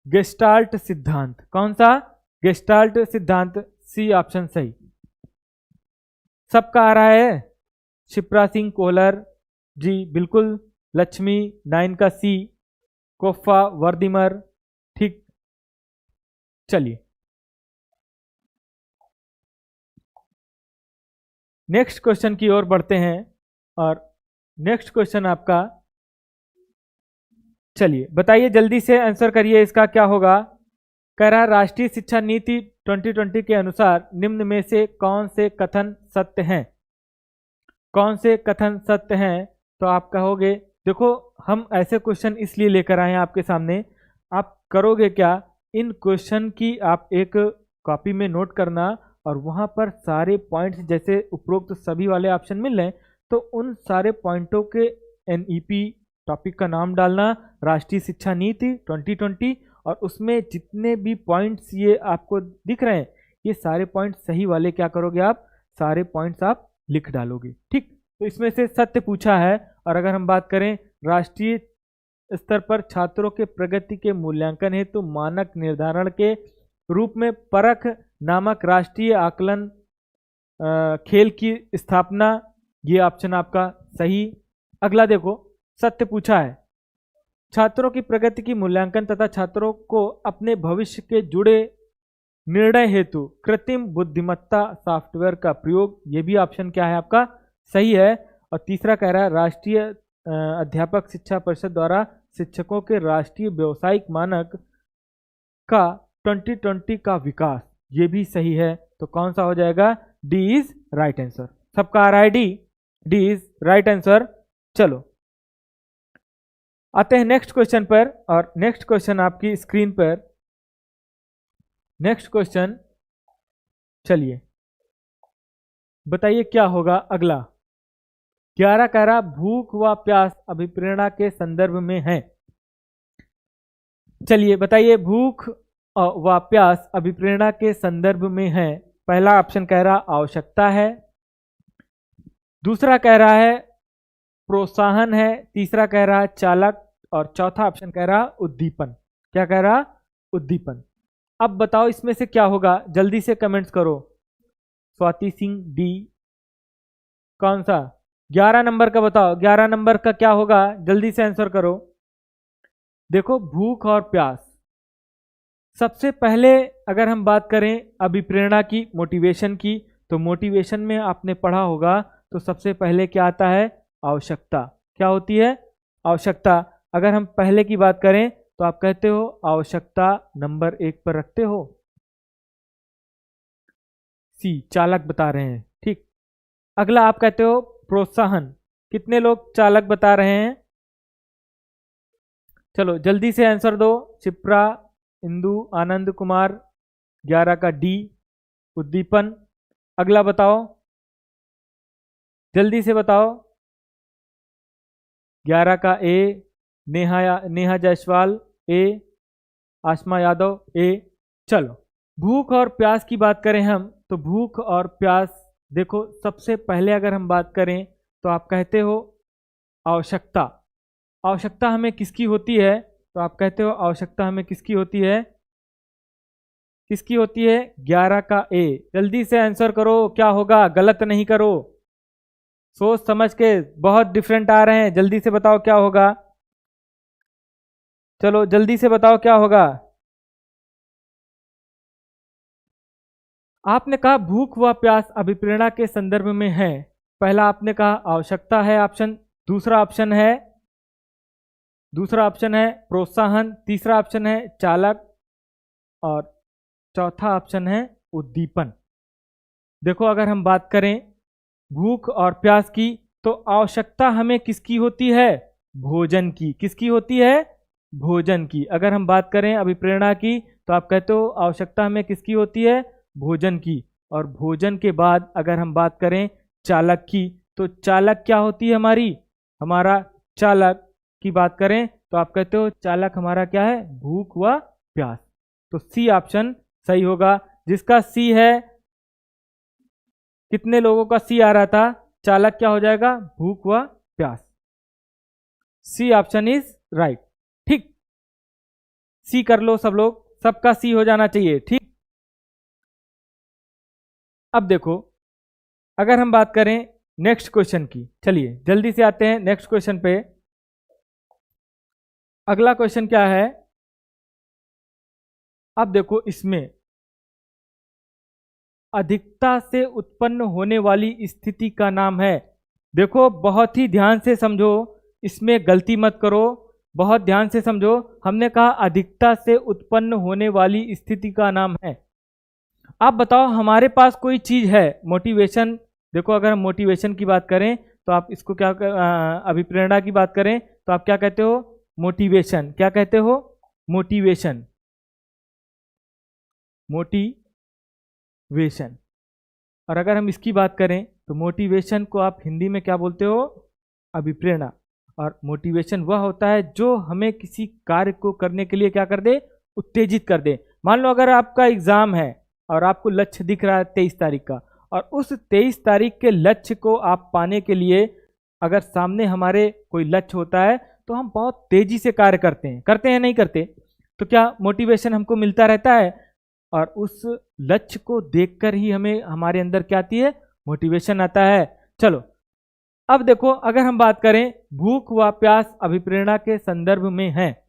गेस्टाल्ट सिद्धांत। कौन सा? गेस्टाल्ट सिद्धांत, सी ऑप्शन सही। सबका आ रहा है? शिप्रा सिंह कोहलर जी बिल्कुल, लक्ष्मी 9 का सी, कोफा, वर्दिमर। ठीक, चलिए नेक्स्ट क्वेश्चन की ओर बढ़ते हैं। और नेक्स्ट क्वेश्चन आपका, चलिए बताइए जल्दी से आंसर करिए, इसका क्या होगा? कह रहा राष्ट्रीय शिक्षा नीति 2020 के अनुसार निम्न में से कौन से कथन सत्य हैं? कौन से कथन सत्य हैं? तो आप कहोगे, देखो हम ऐसे क्वेश्चन इसलिए लेकर आए हैं आपके सामने। आप करोगे क्या, इन क्वेश्चन की आप एक कॉपी में नोट करना और वहाँ पर सारे पॉइंट्स जैसे उपरोक्त सभी वाले ऑप्शन मिल रहे हैं, तो उन सारे पॉइंटों के एनईपी टॉपिक का नाम डालना, राष्ट्रीय शिक्षा नीति 2020, और उसमें जितने भी पॉइंट्स ये आपको दिख रहे हैं, ये सारे पॉइंट्स सही वाले क्या करोगे आप? सारे पॉइंट्स आप लिख डालोगे। ठीक, तो इसमें से सत्य पूछा है। और अगर हम बात करें राष्ट्रीय स्तर पर छात्रों के प्रगति के मूल्यांकन हेतु तो मानक निर्धारण के रूप में परख नामक राष्ट्रीय आकलन खेल की स्थापना, ये ऑप्शन आपका सही। अगला देखो, सत्य पूछा है, छात्रों की प्रगति की मूल्यांकन तथा छात्रों को अपने भविष्य के जुड़े निर्णय हेतु कृत्रिम बुद्धिमत्ता सॉफ्टवेयर का प्रयोग, ये भी ऑप्शन क्या है आपका? सही है। और तीसरा कह रहा है राष्ट्रीय अध्यापक शिक्षा परिषद द्वारा शिक्षकों के राष्ट्रीय व्यावसायिक मानक का 2020 का विकास, ये भी सही है। तो कौन सा हो जाएगा? D is right answer. सबका आ रहा है D? D is right answer. चलो आते हैं नेक्स्ट क्वेश्चन पर। और नेक्स्ट क्वेश्चन आपकी स्क्रीन पर, नेक्स्ट क्वेश्चन, चलिए बताइए क्या होगा अगला। 11 कह रहा भूख व प्यास अभिप्रेरणा के संदर्भ में है। चलिए बताइए, भूख व प्यास अभिप्रेरणा के संदर्भ में है। पहला ऑप्शन कह रहा आवश्यकता है, दूसरा कह रहा है प्रोत्साहन है, तीसरा कह रहा चालक, और चौथा ऑप्शन कह रहा उद्दीपन। क्या कह रहा? उद्दीपन। अब बताओ इसमें से क्या होगा, जल्दी से कमेंट्स करो। स्वाति सिंह डी, कौन सा? 11 नंबर का बताओ, 11 नंबर का क्या होगा, जल्दी से आंसर करो। देखो भूख और प्यास, सबसे पहले अगर हम बात करें अभिप्रेरणा की, मोटिवेशन की, तो मोटिवेशन में आपने पढ़ा होगा, तो सबसे पहले क्या आता है? आवश्यकता। क्या होती है? आवश्यकता। अगर हम पहले की बात करें तो आप कहते हो आवश्यकता नंबर 1 पर रखते हो। सी, चालक बता रहे हैं। ठीक, अगला आप कहते हो प्रोत्साहन। कितने लोग चालक बता रहे हैं? चलो जल्दी से आंसर दो। शिप्रा, इंदु, आनंद कुमार, 11 का डी उद्दीपन। अगला बताओ, जल्दी से बताओ। 11 का ए नेहा जायसवाल, ए आसमा यादव, ए। चलो भूख और प्यास की बात करें हम, तो भूख और प्यास, देखो सबसे पहले अगर हम बात करें तो आप कहते हो आवश्यकता। आवश्यकता हमें किसकी होती है? तो आप कहते हो आवश्यकता हमें किसकी होती है? किसकी होती है? 11 का ए। जल्दी से आंसर करो, क्या होगा? गलत नहीं करो, सोच समझ के। बहुत डिफरेंट आ रहे हैं, जल्दी से बताओ क्या होगा। चलो जल्दी से बताओ क्या होगा। आपने कहा भूख व प्यास अभिप्रेरणा के संदर्भ में है। पहला आपने कहा आवश्यकता है ऑप्शन, दूसरा ऑप्शन है प्रोत्साहन, तीसरा ऑप्शन है चालक और चौथा ऑप्शन है उद्दीपन। देखो अगर हम बात करें भूख और प्यास की, तो आवश्यकता हमें किसकी होती है? भोजन की। किसकी होती है? भोजन की। अगर हम बात करें अभिप्रेरणा की, तो आप कहते हो आवश्यकता हमें किसकी होती है? भोजन की। और भोजन के बाद अगर हम बात करें चालक की, तो चालक क्या होती है हमारी? हमारा चालक की बात करें तो आप कहते हो चालक हमारा क्या है? भूख व प्यास। तो सी ऑप्शन सही होगा। जिसका सी है, कितने लोगों का सी आ रहा था? चालक क्या हो जाएगा? भूख व प्यास। C option is right. ठीक, सी कर लो सब लोग, सबका सी हो जाना चाहिए। ठीक, अब देखो अगर हम बात करें नेक्स्ट क्वेश्चन की, चलिए जल्दी से आते हैं नेक्स्ट क्वेश्चन पे। अगला क्वेश्चन क्या है? अब देखो इसमें अधिकता से उत्पन्न होने वाली स्थिति का नाम है। देखो बहुत ही ध्यान से समझो, इसमें गलती मत करो, बहुत ध्यान से समझो। हमने कहा अधिकता से उत्पन्न होने वाली स्थिति का नाम है। आप बताओ हमारे पास कोई चीज है मोटिवेशन। देखो अगर हम मोटिवेशन की बात करें तो आप इसको क्या अभिप्रेरणा की बात करें तो आप क्या कहते हो? मोटिवेशन। क्या कहते हो? मोटिवेशन। मोटिवेशन। और अगर हम इसकी बात करें तो मोटिवेशन को आप हिंदी में क्या बोलते हो? अभिप्रेरणा। और मोटिवेशन वह होता है जो हमें किसी कार्य को करने के लिए क्या कर दे? उत्तेजित कर दे। मान लो अगर आपका एग्जाम है और आपको लक्ष्य दिख रहा है 23 तारीख का, और उस 23 तारीख के लक्ष्य को आप पाने के लिए अगर सामने हमारे कोई लक्ष्य होता है तो हम बहुत तेजी से कार्य करते हैं नहीं करते? तो क्या मोटिवेशन हमको मिलता रहता है? और उस लक्ष्य को देखकर ही हमें हमारे अंदर क्या आती है? मोटिवेशन आता है। चलो अब देखो अगर हम बात करें भूख व प्यास अभिप्रेरणा के संदर्भ में है,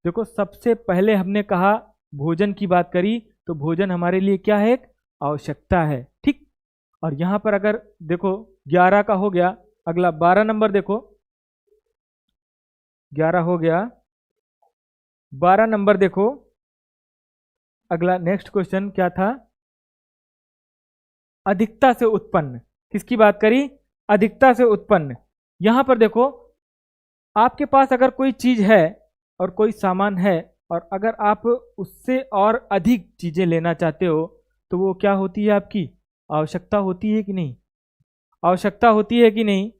देखो सबसे पहले हमने कहा भोजन की बात करी, तो भोजन हमारे लिए क्या है? एक आवश्यकता है। ठीक, और यहां पर अगर देखो 11 का हो गया, अगला 12 नंबर देखो, 11 हो गया, 12 नंबर देखो अगला नेक्स्ट क्वेश्चन क्या था? अधिकता से उत्पन्न। किसकी बात करी? अधिकता से उत्पन्न। यहां पर देखो आपके पास अगर कोई चीज है और कोई सामान है, और अगर आप उससे और अधिक चीजें लेना चाहते हो, तो वो क्या होती है? आपकी आवश्यकता होती है कि नहीं? आवश्यकता होती है कि नहीं?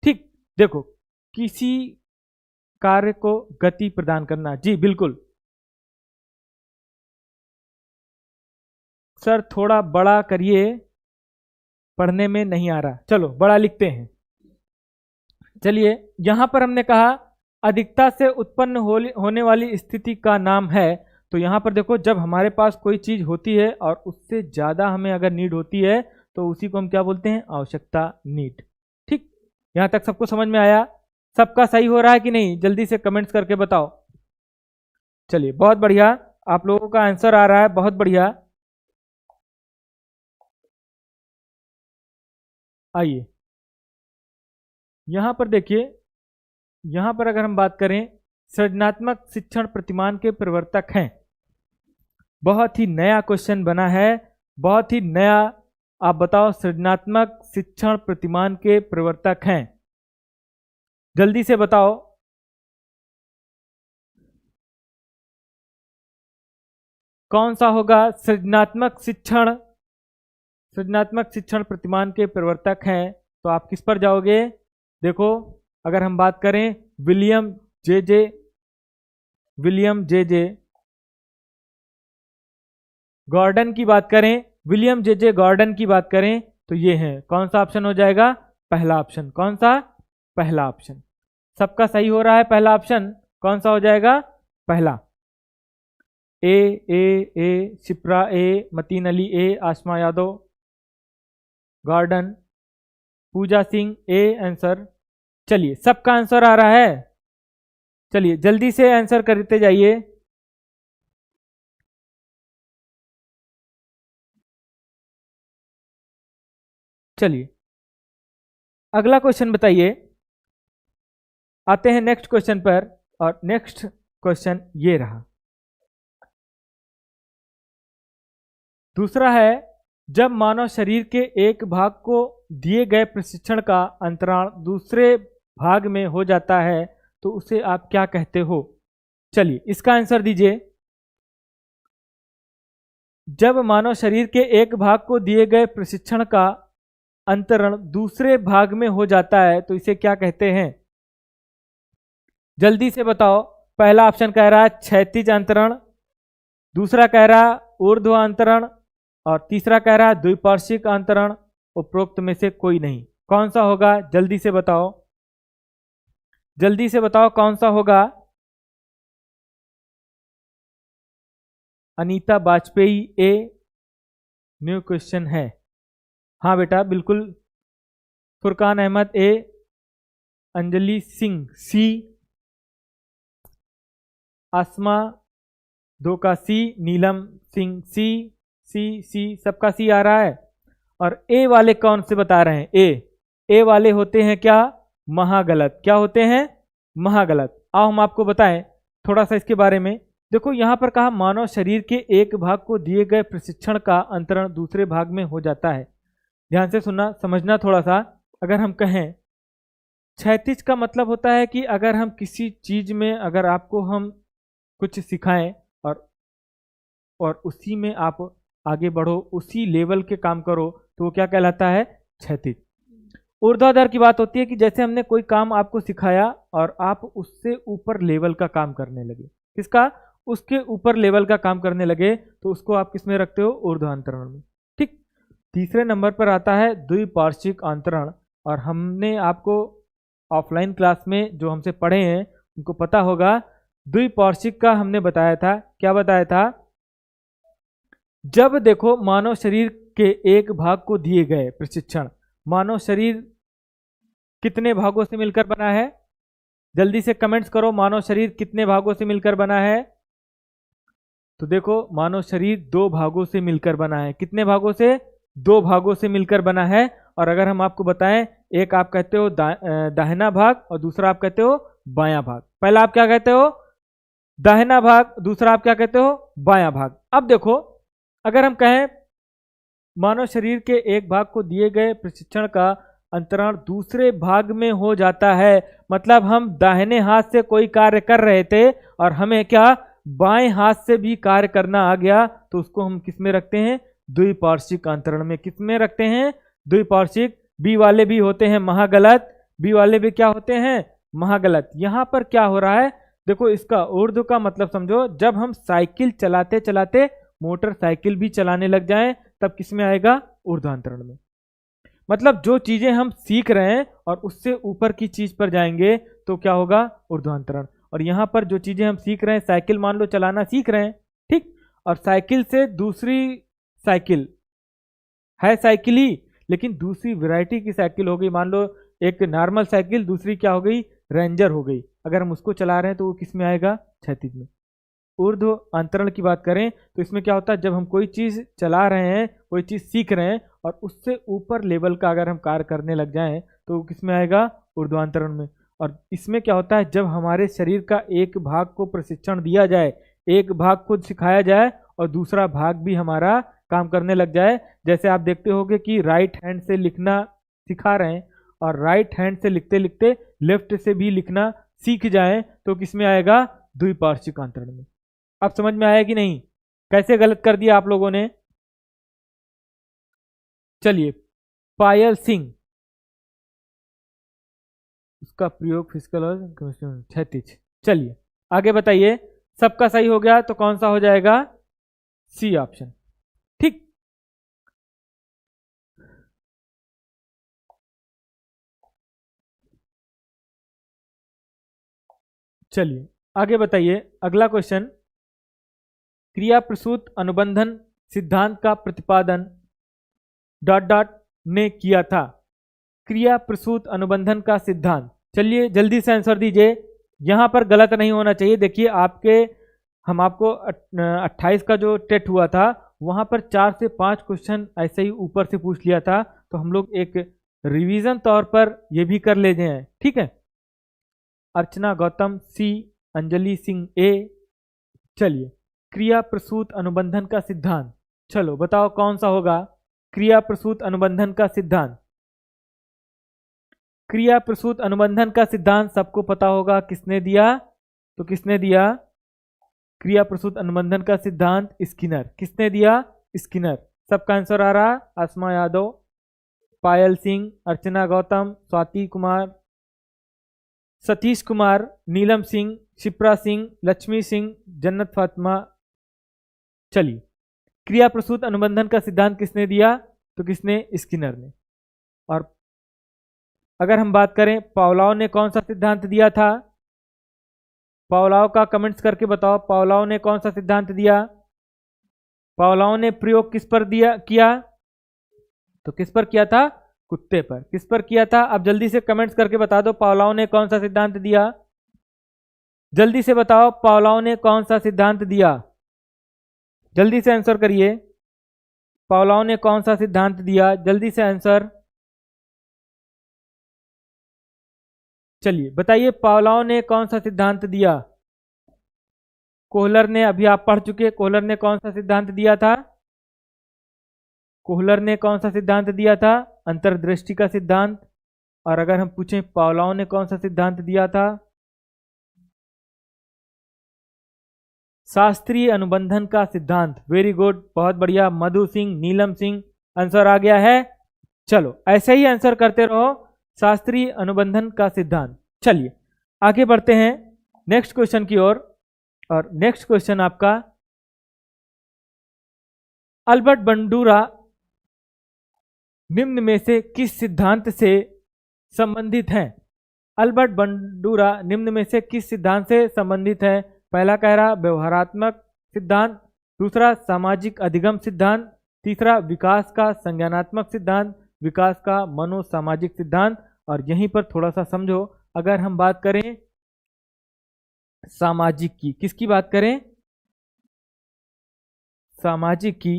ठीक, देखो किसी कार्य को गति प्रदान करना। जी बिल्कुल सर, थोड़ा बड़ा करिए, पढ़ने में नहीं आ रहा। चलो बड़ा लिखते हैं। चलिए यहां पर हमने कहा अधिकता से उत्पन्न होने वाली स्थिति का नाम है। तो यहां पर देखो जब हमारे पास कोई चीज होती है और उससे ज्यादा हमें अगर नीड होती है तो उसी को हम क्या बोलते हैं? आवश्यकता, नीड। ठीक, यहां तक सबको समझ में आया? सबका सही हो रहा है कि नहीं? जल्दी से कमेंट्स करके बताओ। चलिए बहुत बढ़िया, आप लोगों का आंसर आ रहा है, बहुत बढ़िया। आइए यहां पर देखिए, यहां पर अगर हम बात करें सृजनात्मक शिक्षण प्रतिमान के प्रवर्तक हैं। बहुत ही नया क्वेश्चन बना है, बहुत ही नया। आप बताओ सृजनात्मक शिक्षण प्रतिमान के प्रवर्तक हैं, जल्दी से बताओ। कौन सा होगा? सृजनात्मक शिक्षण, सृजनात्मक शिक्षण प्रतिमान के प्रवर्तक हैं। तो आप किस पर जाओगे? देखो अगर हम बात करें विलियम जे जे, विलियम जे जे गॉर्डन की बात करें, विलियम जे जे गॉर्डन की बात करें, तो ये है। कौन सा ऑप्शन हो जाएगा? पहला ऑप्शन। कौन सा? पहला ऑप्शन। सबका सही हो रहा है पहला ऑप्शन। कौन सा हो जाएगा? पहला। A A A Shipra A, Matin Ali A, Asma Yadav, garden, Pooja Singh A answer. चलिए सबका आंसर आ रहा है। चलिए जल्दी से आंसर करते जाइए। चलिए अगला क्वेश्चन बताइए। आते हैं नेक्स्ट क्वेश्चन पर, और नेक्स्ट क्वेश्चन ये रहा। दूसरा है, जब मानव शरीर के एक भाग को दिए गए प्रशिक्षण का अंतराल दूसरे भाग में हो जाता है तो उसे आप क्या कहते हो? चलिए इसका आंसर दीजिए। जब मानव शरीर के एक भाग को दिए गए प्रशिक्षण का अंतरण दूसरे भाग में हो जाता है तो इसे क्या कहते हैं? जल्दी से बताओ। पहला ऑप्शन कह रहा है क्षैतिज अंतरण, दूसरा कह रहा है ऊर्ध्व अंतरण, और तीसरा कह रहा है द्विपार्श्विक अंतरण। उपरोक्त में से कोई नहीं। कौन सा होगा? जल्दी से बताओ, जल्दी से बताओ कौन सा होगा? अनीता वाजपेयी ए, न्यू क्वेश्चन है। हाँ बेटा बिल्कुल। फुरकान अहमद ए, अंजलि सिंह सी, आसमा दो का सी, नीलम सिंह सी, सी सबका सी आ रहा है। और ए वाले कौन से बता रहे हैं? ए वाले होते हैं क्या? महागलत। क्या होते हैं? महागलत। आओ हम आपको बताएं थोड़ा सा इसके बारे में। देखो यहां पर कहा मानव शरीर के एक भाग को दिए गए प्रशिक्षण का अंतरण दूसरे भाग में हो जाता है। ध्यान से सुनना, समझना थोड़ा सा। अगर हम कहें क्षैतिज का मतलब होता है कि अगर हम किसी चीज में, अगर आपको हम कुछ सिखाएं और उसी में आप आगे बढ़ो, उसी लेवल के काम करो, तो वो क्या कहलाता है? क्षैतिज। ऊर्ध्वाधर की बात होती है कि जैसे हमने कोई काम आपको सिखाया और आप उससे ऊपर लेवल का काम करने लगे। किसका? उसके ऊपर लेवल का काम करने लगे, तो उसको आप किस में रखते हो? ऊर्ध्वांतरण में। ठीक। तीसरे नंबर पर आता है द्विपार्श्विक अंतरण, और हमने आपको ऑफलाइन क्लास में जो हमसे पढ़े हैं उनको पता होगा। द्विपार्श्विक का हमने बताया था। क्या बताया था? जब देखो मानव शरीर के एक भाग को दिए गए प्रशिक्षण, मानव शरीर कितने भागों से मिलकर बना है? जल्दी से कमेंट्स करो, मानव शरीर कितने भागों से मिलकर बना है? तो देखो मानव शरीर दो भागों से मिलकर बना है। कितने भागों से? दो भागों से मिलकर बना है। और अगर हम आपको बताएं, एक आप कहते हो दाहिना भाग और दूसरा आप कहते हो बायां भाग। पहला आप क्या कहते हो? दाहिना भाग, दूसरा आप क्या कहते हो? बायां भाग। अब देखो अगर हम कहें मानव शरीर के एक भाग को दिए गए प्रशिक्षण का अंतरण दूसरे भाग में हो जाता है, मतलब हम दाहिने हाथ से कोई कार्य कर रहे थे और हमें क्या बाएं हाथ से भी कार्य करना आ गया, तो उसको हम किस में रखते हैं? द्विपार्श्विक अंतरण में। किस में रखते हैं? द्विपार्श्विक। बी वाले भी होते हैं महागलत, बी वाले भी क्या होते हैं? महागलत। यहां पर क्या हो रहा है देखो, इसका ऊर्ध्व का मतलब समझो, जब हम साइकिल चलाते चलाते मोटरसाइकिल भी चलाने लग जाएं तब किस में आएगा? ऊर्ध्वांतरण में। मतलब जो चीजें हम सीख रहे हैं और उससे ऊपर की चीज पर जाएंगे तो क्या होगा? ऊर्ध्वांतरण। और यहां पर जो चीजें हम सीख रहे हैं, साइकिल मान लो चलाना सीख रहे हैं, ठीक, और साइकिल से दूसरी साइकिल है साइकिल ही, लेकिन दूसरी वैरायटी की साइकिल हो गई। मान लो एक नॉर्मल साइकिल, दूसरी क्या हो गई? रेंजर हो गई। अगर हम उसको चला रहे हैं तो वो किस में आएगा? क्षैतिज में। ऊर्ध्व अंतरण की बात करें तो इसमें क्या होता है, जब हम कोई चीज़ चला रहे हैं, कोई चीज़ सीख रहे हैं और उससे ऊपर लेवल का अगर हम कार्य करने लग जाएं तो वो किस में आएगा? ऊर्ध्वांतरण में। और इसमें क्या होता है, जब हमारे शरीर का एक भाग को प्रशिक्षण दिया जाए, एक भाग को सिखाया जाए और दूसरा भाग भी हमारा काम करने लग जाए। जैसे आप देखते होंगे कि राइट हैंड से लिखना सिखा रहे हैं और राइट हैंड से लिखते लिखते लेफ्ट से भी लिखना सीख जाएं तो किस में आएगा? द्विपार्श्विक अंतरण में। अब समझ में आया कि नहीं? कैसे गलत कर दिया आप लोगों ने? चलिए, पायल सिंह, उसका प्रयोग फिजिकल और क्षैतिज। चलिए आगे बताइए। सबका सही हो गया तो कौन सा हो जाएगा? C option. ठीक। चलिए आगे बताइए अगला क्वेश्चन। क्रिया प्रसूत अनुबंधन सिद्धांत का प्रतिपादन डॉट डॉट ने किया था। क्रिया प्रसूत अनुबंधन का सिद्धांत, चलिए जल्दी से आंसर दीजिए, यहां पर गलत नहीं होना चाहिए। देखिए हम आपको 28 का जो टेट हुआ था वहां पर 4 से 5 क्वेश्चन ऐसे ही ऊपर से पूछ लिया था, तो हम लोग एक रिवीजन तौर पर ये भी कर लेते हैं, ठीक है। अर्चना गौतम सी, अंजलि सिंह ए। चलिए क्रिया प्रसूत अनुबंधन का सिद्धांत, चलो बताओ कौन सा होगा क्रिया प्रसूत अनुबंधन का सिद्धांत। क्रिया प्रसूत अनुबंधन का सिद्धांत सबको पता होगा, किसने दिया, तो किसने दिया क्रिया प्रसूत अनुबंधन का सिद्धांत, स्किनर। किसने दिया, स्किनर। सबका आंसर आ रहा, आसमा यादव, पायल सिंह, अर्चना गौतम, स्वाति कुमार, सतीश कुमार, नीलम सिंह, शिप्रा सिंह, लक्ष्मी सिंह, जन्नत फातिमा। चलिए क्रिया प्रसूत अनुबंधन का सिद्धांत किसने दिया, तो किसने, स्किनर ने। और अगर हम बात करें पावलोव ने कौन सा सिद्धांत दिया था, पावलोव का कमेंट्स करके बताओ, पावलोव ने कौन सा सिद्धांत दिया। पावलोव ने प्रयोग किस पर किया, तो किस पर किया था, कुत्ते पर। किस पर किया था, अब जल्दी से कमेंट्स करके बता दो पावलोव ने कौन सा सिद्धांत दिया। जल्दी से बताओ पावलोव ने कौन सा सिद्धांत दिया, जल्दी से आंसर करिए। पावलोव ने कौन सा सिद्धांत दिया, जल्दी से आंसर। चलिए बताइए पावलोव ने कौन सा सिद्धांत दिया। कोहलर ने, अभी आप पढ़ चुके, कोहलर ने कौन सा सिद्धांत दिया था, कोहलर ने कौन सा सिद्धांत दिया था, अंतर्दृष्टि का सिद्धांत। और अगर हम पूछें पावलोव ने कौन सा सिद्धांत दिया था, शास्त्रीय अनुबंधन का सिद्धांत। वेरी गुड, बहुत बढ़िया, मधु सिंह, नीलम सिंह, आंसर आ गया है। चलो ऐसे ही आंसर करते रहो, शास्त्रीय अनुबंधन का सिद्धांत। चलिए आगे बढ़ते हैं नेक्स्ट क्वेश्चन की ओर। और नेक्स्ट क्वेश्चन आपका, अल्बर्ट बंडूरा निम्न में से किस सिद्धांत से संबंधित हैं। अल्बर्ट बंडूरा निम्न में से किस सिद्धांत से संबंधित है। पहला कह रहा व्यवहारात्मक सिद्धांत, दूसरा सामाजिक अधिगम सिद्धांत, तीसरा विकास का संज्ञानात्मक सिद्धांत, विकास का मनोसामाजिक सिद्धांत। और यहीं पर थोड़ा सा समझो, अगर हम बात करें सामाजिक की, किसकी बात करें, सामाजिक की।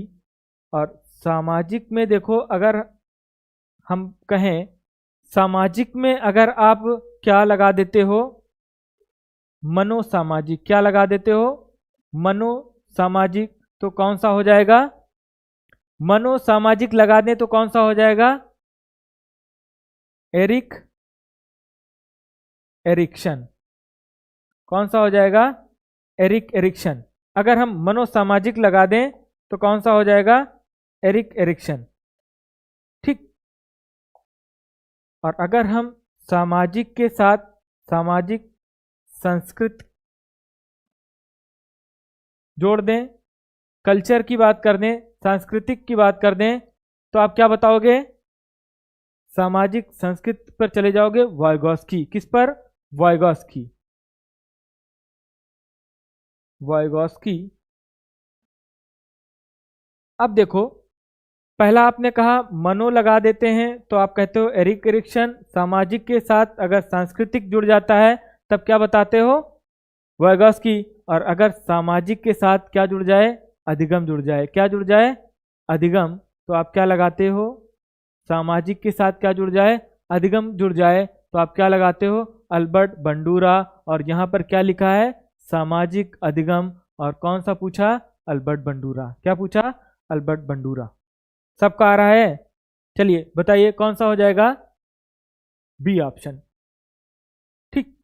और सामाजिक में देखो, अगर हम कहें सामाजिक में अगर आप क्या लगा देते हो, मनोसामाजिक, क्या लगा देते हो, मनोसामाजिक, तो कौन सा हो जाएगा, मनोसामाजिक लगा दें तो कौन सा हो जाएगा, एरिक्शन। कौन सा हो जाएगा, एरिक्शन। अगर हम मनोसामाजिक लगा दें तो कौन सा हो जाएगा, एरिक्शन, ठीक। और अगर हम सामाजिक के साथ सामाजिक संस्कृत जोड़ दें, कल्चर की बात कर दें, सांस्कृतिक की बात कर दें, तो आप क्या बताओगे, सामाजिक संस्कृत पर चले जाओगे, वाइगॉस्की। किस पर, वाइगॉस्की। अब देखो, पहला आपने कहा मनो लगा देते हैं तो आप कहते हो एरिक्शन, सामाजिक के साथ अगर सांस्कृतिक जुड़ जाता है तब क्या बताते हो, वाइगॉस्की। और अगर सामाजिक के साथ क्या जुड़ जाए, अधिगम जुड़ जाए, क्या जुड़ जाए, अधिगम, तो आप क्या लगाते हो, सामाजिक के साथ क्या जुड़ जाए, अधिगम जुड़ जाए, तो आप क्या लगाते हो, अल्बर्ट बंडूरा। और यहाँ पर क्या लिखा है, सामाजिक अधिगम। और कौन सा पूछा, अल्बर्ट बंडूरा। क्या पूछा, अल्बर्ट बंडूरा। सबका आ रहा है, चलिए बताइए कौन सा हो जाएगा, बी ऑप्शन, ठीक।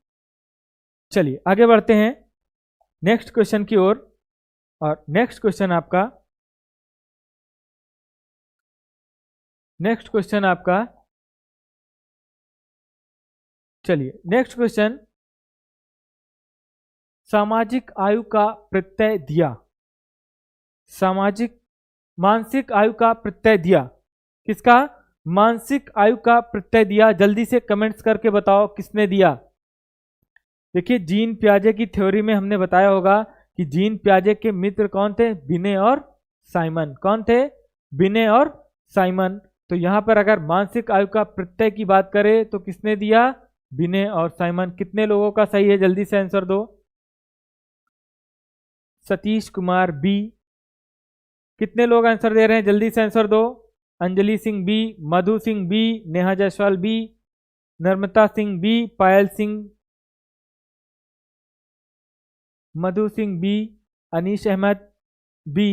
चलिए आगे बढ़ते हैं नेक्स्ट क्वेश्चन की ओर। और नेक्स्ट क्वेश्चन आपका, चलिए नेक्स्ट क्वेश्चन, सामाजिक आयु का प्रत्यय दिया, मानसिक आयु का प्रत्यय दिया, किसका, मानसिक आयु का प्रत्यय दिया। जल्दी से कमेंट्स करके बताओ किसने दिया, देखिए जीन पियाजे की थ्योरी में हमने बताया होगा कि जीन पियाजे के मित्र कौन थे, बिने और साइमन। कौन थे, बिने और साइमन। तो यहां पर अगर मानसिक आयु का प्रत्यय की बात करें तो किसने दिया, बिने और साइमन। कितने लोगों का सही है, जल्दी से आंसर दो। सतीश कुमार बी। कितने लोग आंसर दे रहे हैं, जल्दी से आंसर दो। Anjali Singh B, Madhu Singh B, Neha Jaiswal B, Narmata Singh B, Payal Singh, Madhu Singh B, Anish Ahmad B,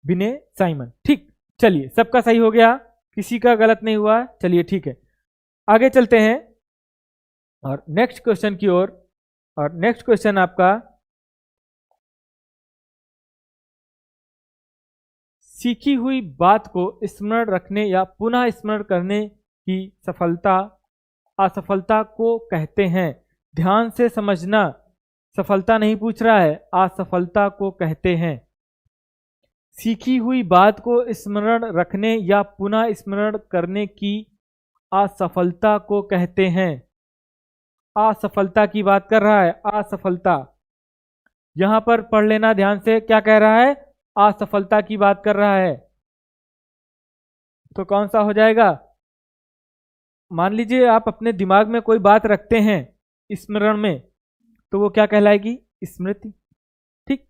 Binny Simon. ठीक, चलिए सबका सही हो गया, किसी का गलत नहीं हुआ। चलिए ठीक है, आगे चलते हैं और नेक्स्ट क्वेश्चन की ओर। और नेक्स्ट क्वेश्चन आपका, सीखी हुई बात को स्मरण रखने या पुनः स्मरण करने की सफलता असफलता को कहते हैं। ध्यान से समझना, सफलता नहीं पूछ रहा है, असफलता को कहते हैं। सीखी हुई बात को स्मरण रखने या पुनः स्मरण करने की असफलता को कहते हैं। असफलता की बात कर रहा है, असफलता। यहां पर पढ़ लेना ध्यान से, क्या कह रहा है, असफलता की बात कर रहा है। तो कौन सा हो जाएगा, मान लीजिए आप अपने दिमाग में कोई बात रखते हैं स्मरण में, तो वो क्या कहलाएगी, स्मृति। ठीक,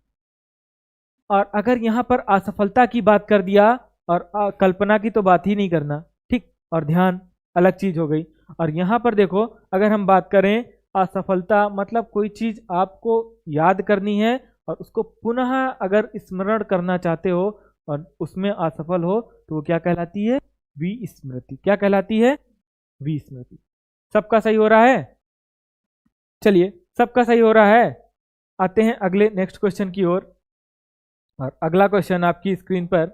और अगर यहां पर असफलता की बात कर दिया और कल्पना की तो बात ही नहीं करना। ठीक, और ध्यान अलग चीज हो गई। और यहां पर देखो, अगर हम बात करें असफलता, मतलब कोई चीज आपको याद करनी है और उसको पुनः अगर स्मरण करना चाहते हो और उसमें असफल हो, तो वो क्या कहलाती है, विस्मृति। क्या कहलाती है, विस्मृति। सबका सही हो रहा है, चलिए सबका सही हो रहा है। आते हैं अगले नेक्स्ट क्वेश्चन की ओर। और अगला क्वेश्चन आपकी स्क्रीन पर,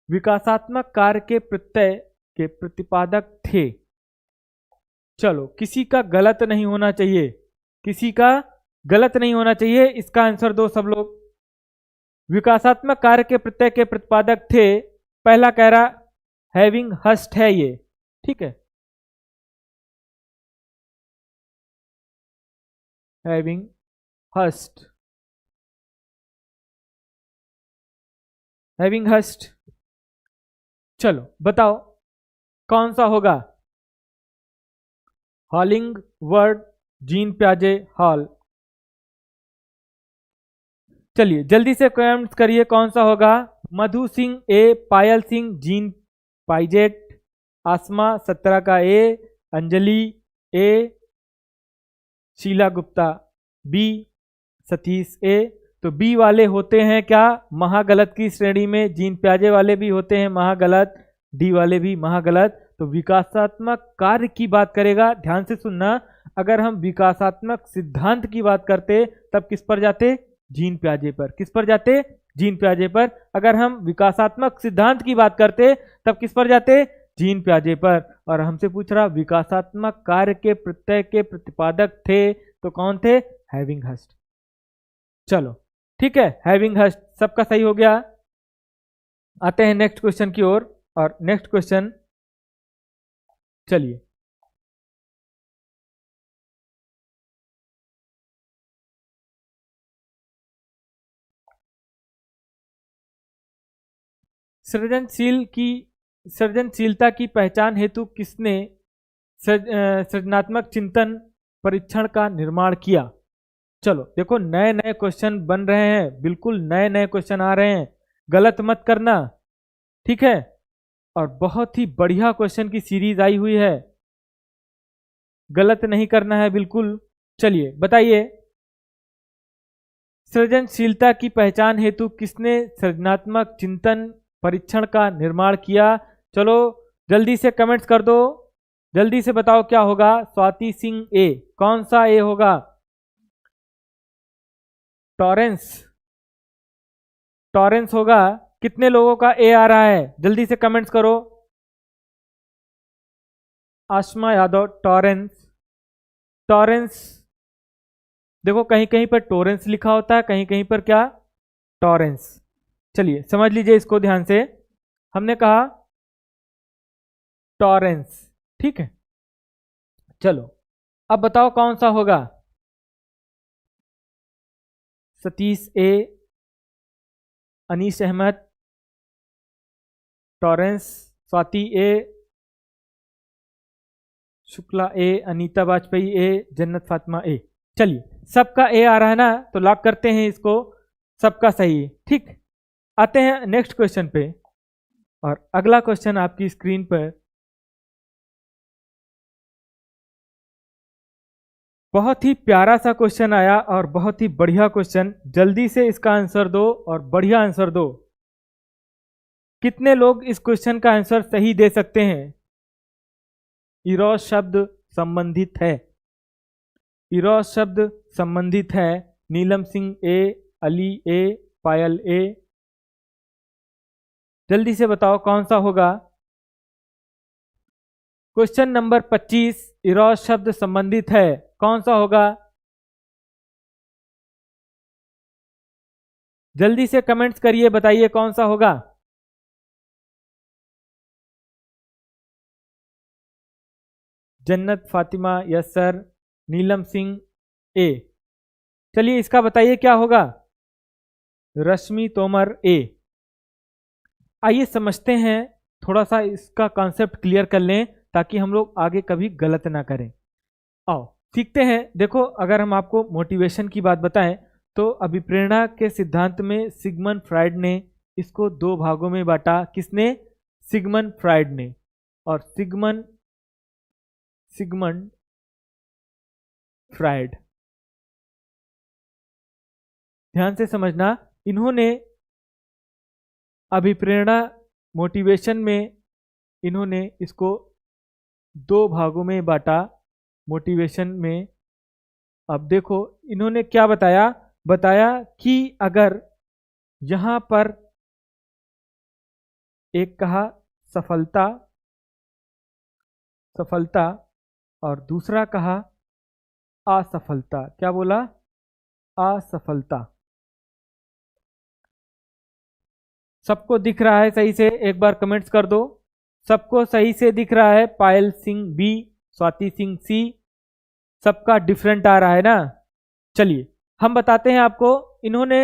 विकासात्मक कार्य के प्रत्यय के प्रतिपादक थे। चलो, किसी का गलत नहीं होना चाहिए, किसी का गलत नहीं होना चाहिए, इसका आंसर दो सब लोग। विकासात्मक कार्य के प्रत्यय के प्रतिपादक थे, पहला कह रहा हैविंग हस्ट है ये। ठीक है, हैविंग हस्ट, हैविंग हस्ट। चलो बताओ कौन सा होगा, हॉलिंग वर्ड, जीन पियाजे, हॉल। चलिए जल्दी से कमेंट्स करिए कौन सा होगा। मधु सिंह ए, पायल सिंह, जीन पाइजेट, आसमा 17 का ए, अंजलि ए, शीला गुप्ता बी, सतीश ए। तो बी वाले होते हैं क्या, महागलत की श्रेणी में। जीन प्याजे वाले भी होते हैं महागलत, डी वाले भी महागलत। तो विकासात्मक कार्य की बात करेगा, ध्यान से सुनना, अगर हम विकासात्मक सिद्धांत की बात करते तब किस पर जाते, जीन प्याजे पर। किस पर जाते, जीन प्याजे पर। अगर हम विकासात्मक सिद्धांत की बात करते तब किस पर जाते, जीन प्याजे पर। और हमसे पूछ रहा विकासात्मक कार्य के प्रत्यय के प्रतिपादक थे, तो कौन थे, हैविंग हस्ट। चलो ठीक है, हैविंग हस्ट, सबका सही हो गया। आते हैं नेक्स्ट क्वेश्चन की ओर। और नेक्स्ट क्वेश्चन, चलिए सृजनशीलता की पहचान हेतु किसने सृजनात्मक चिंतन परीक्षण का निर्माण किया। चलो देखो, नए नए क्वेश्चन बन रहे हैं, बिल्कुल नए नए क्वेश्चन आ रहे हैं, गलत मत करना, ठीक है। और बहुत ही बढ़िया क्वेश्चन की सीरीज आई हुई है, गलत नहीं करना है बिल्कुल। चलिए बताइए, सृजनशीलता की पहचान हेतु किसने सृजनात्मक चिंतन परीक्षण का निर्माण किया। चलो जल्दी से कमेंट्स कर दो, जल्दी से बताओ क्या होगा। स्वाति सिंह ए, कौन सा ए होगा, टॉरेंस, टॉरेंस होगा। कितने लोगों का ए आ रहा है, जल्दी से कमेंट्स करो। Ashma Yadav, Torrens, Torrens. देखो कहीं कहीं पर टॉरेंस लिखा होता है, कहीं कहीं पर क्या, टॉरेंस। चलिए समझ लीजिए इसको ध्यान से, हमने कहा टॉरेंस, ठीक है। चलो अब बताओ कौन सा होगा। सतीश ए, अनीस अहमद, टॉरेंस, स्वाति ए, शुक्ला ए, अनीता वाजपेयी ए, जन्नत फातिमा ए। चलिए सबका ए आ रहा है ना, तो लॉक करते हैं इसको, सबका सही है। ठीक, आते हैं नेक्स्ट क्वेश्चन पे। और अगला क्वेश्चन आपकी स्क्रीन पर, बहुत ही प्यारा सा क्वेश्चन आया और बहुत ही बढ़िया क्वेश्चन। जल्दी से इसका आंसर दो और बढ़िया आंसर दो। कितने लोग इस क्वेश्चन का आंसर सही दे सकते हैं? इरोस शब्द संबंधित है, इरोस शब्द संबंधित है। नीलम सिंह ए, अली ए, पायल ए। जल्दी से बताओ कौन सा होगा। क्वेश्चन नंबर 25, इरोस शब्द संबंधित है, कौन सा होगा? जल्दी से कमेंट्स करिए, बताइए कौन सा होगा। जन्नत फातिमा यस सर, नीलम सिंह ए। चलिए इसका बताइए क्या होगा। रश्मि तोमर ए। आइए समझते हैं, थोड़ा सा इसका कॉन्सेप्ट क्लियर कर लें ताकि हम लोग आगे कभी गलत ना करें। आओ सीखते हैं। देखो, अगर हम आपको मोटिवेशन की बात बताएं तो अभिप्रेरणा के सिद्धांत में सिगमंड फ्राइड ने इसको दो भागों में बांटा। किसने? सिगमंड फ्राइड ने। और सिगमंड फ्राइड, ध्यान से समझना, इन्होंने अभिप्रेरणा मोटिवेशन में इन्होंने इसको दो भागों में बांटा मोटिवेशन में। अब देखो इन्होंने क्या बताया, बताया कि अगर यहां पर एक कहा सफलता, सफलता, और दूसरा कहा असफलता। क्या बोला? असफलता। सबको दिख रहा है सही से? एक बार कमेंट्स कर दो। सबको सही से दिख रहा है? पायल सिंह बी, स्वाति सिंह सी, सबका डिफरेंट आ रहा है ना। चलिए हम बताते हैं आपको, इन्होंने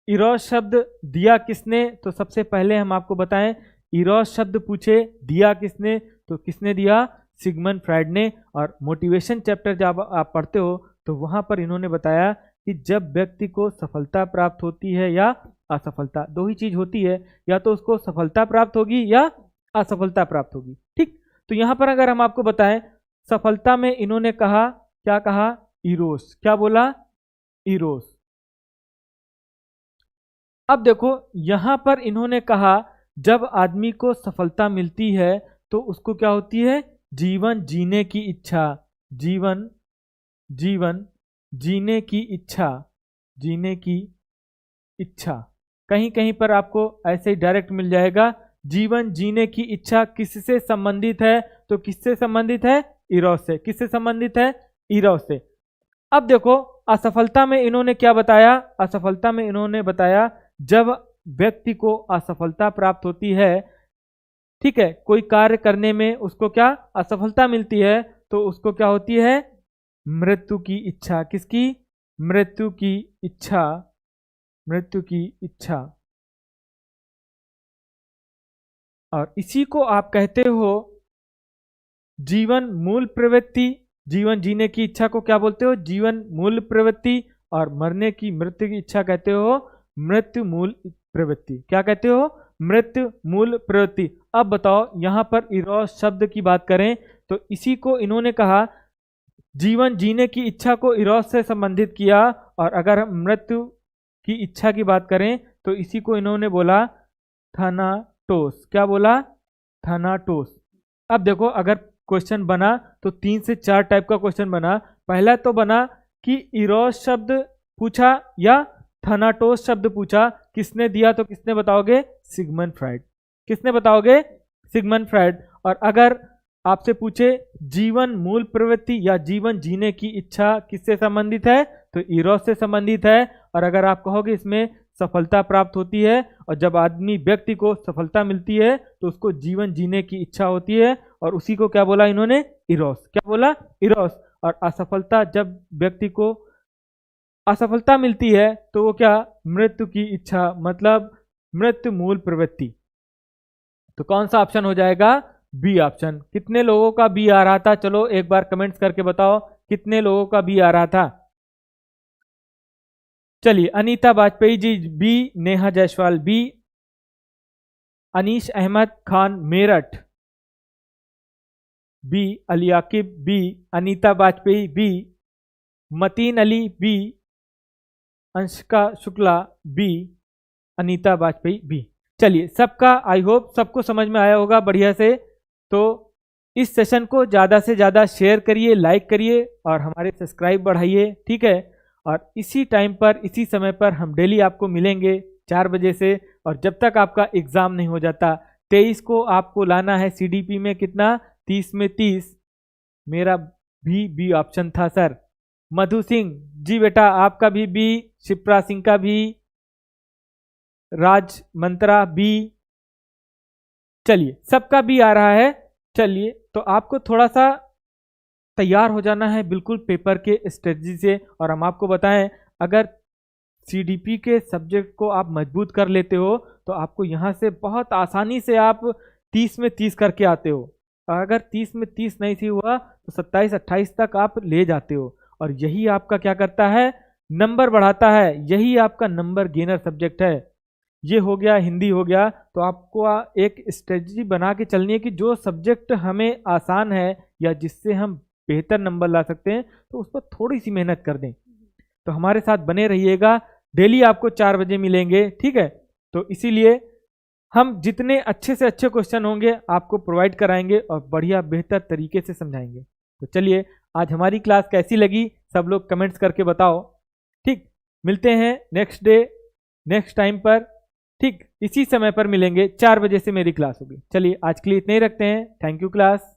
इरोस शब्द दिया किसने, तो सबसे पहले हम आपको बताएं, इरोस शब्द पूछे दिया किसने, तो किसने दिया? सिगमंड फ्राइड ने। और मोटिवेशन चैप्टर जब आप पढ़ते हो तो वहां पर इन्होंने बताया कि जब व्यक्ति को सफलता प्राप्त होती है या असफलता, दो ही चीज होती है, या तो उसको सफलता प्राप्त होगी या असफलता प्राप्त होगी। ठीक, तो यहां पर अगर हम आपको बताएं, सफलता में इन्होंने कहा, क्या कहा? इरोस। क्या बोला? इरोस। अब देखो यहां पर इन्होंने कहा जब आदमी को सफलता मिलती है तो उसको क्या होती है? जीवन जीने की इच्छा, जीवन जीने की इच्छा, जीने की इच्छा। कहीं कहीं पर आपको ऐसे ही डायरेक्ट मिल जाएगा। जीवन जीने की इच्छा किससे संबंधित है? तो किससे संबंधित है? इरोस से। किससे संबंधित है? इरोस से। अब देखो असफलता में इन्होंने क्या बताया? असफलता में इन्होंने बताया जब व्यक्ति को असफलता प्राप्त होती है, ठीक है, कोई कार्य करने में उसको क्या असफलता मिलती है, तो उसको क्या होती है? मृत्यु की इच्छा। किसकी? मृत्यु की इच्छा, मृत्यु की इच्छा। और इसी को आप कहते हो जीवन मूल प्रवृत्ति। जीवन जीने की इच्छा को क्या बोलते हो? जीवन मूल प्रवृत्ति। और मरने की, मृत्यु की इच्छा कहते हो मृत्यु मूल प्रवृत्ति। क्या कहते हो? मृत्यु मूल प्रवृत्ति। अब बताओ यहां पर इरोस शब्द की बात करें तो इसी को इन्होंने कहा, जीवन जीने की इच्छा को इरोस से संबंधित किया। और अगर हम मृत्यु की इच्छा की बात करें तो इसी को इन्होंने बोला थानाटोस। क्या बोला? थानाटोस। अब देखो अगर क्वेश्चन बना तो 3 से 4 टाइप का क्वेश्चन बना। पहला तो बना कि इरोस शब्द पूछा या थानाटोस शब्द पूछा, किसने दिया? तो किसने बताओगे? Sigmund Freud. किसने बताओगे? Sigmund Freud. और अगर आपसे पूछे जीवन मूल प्रवृत्ति या जीवन जीने की इच्छा किससे संबंधित है? तो इरोस से संबंधित है। और अगर आप कहोगे इसमें सफलता प्राप्त होती है, और जब आदमी व्यक्ति को सफलता मिलती है तो उसको जीवन जीने की इच्छा होती है, और उसी को क्या बोला इन्होंने, इरोस। क्या बोला, इरोस। और असफलता, जब व्यक्ति को असफलता मिलती है तो वो क्या, मृत्यु की इच्छा, मतलब मृत्यु मूल प्रवृत्ति। तो कौन सा ऑप्शन हो जाएगा, बी ऑप्शन। कितने लोगों का बी आ रहा था, चलो एक बार कमेंट्स करके बताओ कितने लोगों का बी आ रहा था। चलिए, Anita Vajpayee ji B, Neha Jaiswal B, Anish Ahmad Khan Meerut B, Aliyakib B, Anita Vajpayee B, Matin Ali B, Anshika Shukla B, Anita Vajpayee B. चलिए, सबका आई होप सबको समझ में आया होगा बढ़िया से। तो इस सेशन को ज़्यादा से ज़्यादा शेयर करिए, लाइक करिए और हमारे सब्सक्राइब बढ़ाइए, ठीक है। और इसी टाइम पर, इसी समय पर हम डेली आपको मिलेंगे 4 बजे से। और जब तक आपका एग्ज़ाम नहीं हो जाता, 23 को आपको लाना है CDP में कितना, 30 में 30। मेरा भी बी ऑप्शन था सर। मधु सिंह जी बेटा आपका भी बी, शिप्रा सिंह का भी, राज मंत्रा बी। चलिए, सबका भी आ रहा है। चलिए, तो आपको थोड़ा सा तैयार हो जाना है बिल्कुल पेपर के स्ट्रेटजी से। और हम आपको बताएं, अगर CDP के सब्जेक्ट को आप मजबूत कर लेते हो तो आपको यहाँ से बहुत आसानी से आप 30 में 30 करके आते हो। और अगर 30 में 30 नहीं सी हुआ तो 27-28 तक आप ले जाते हो। और यही आपका क्या करता है, नंबर बढ़ाता है। यही आपका नंबर गेनर सब्जेक्ट है। ये हो गया, हिंदी हो गया। तो आपको एक स्ट्रेटजी बना के चलनी है कि जो सब्जेक्ट हमें आसान है या जिससे हम बेहतर नंबर ला सकते हैं, तो उस पर थोड़ी सी मेहनत कर दें। तो हमारे साथ बने रहिएगा, डेली आपको 4 बजे मिलेंगे, ठीक है। तो इसीलिए हम जितने अच्छे से अच्छे क्वेश्चन होंगे आपको प्रोवाइड कराएंगे और बढ़िया बेहतर तरीके से समझाएंगे। तो चलिए, आज हमारी क्लास कैसी लगी सब लोग कमेंट्स करके बताओ, ठीक। मिलते हैं नेक्स्ट डे, नेक्स्ट टाइम पर, ठीक। इसी समय पर मिलेंगे, 4 बजे से मेरी क्लास होगी। चलिए, आज के लिए इतने ही रखते हैं। Thank you class.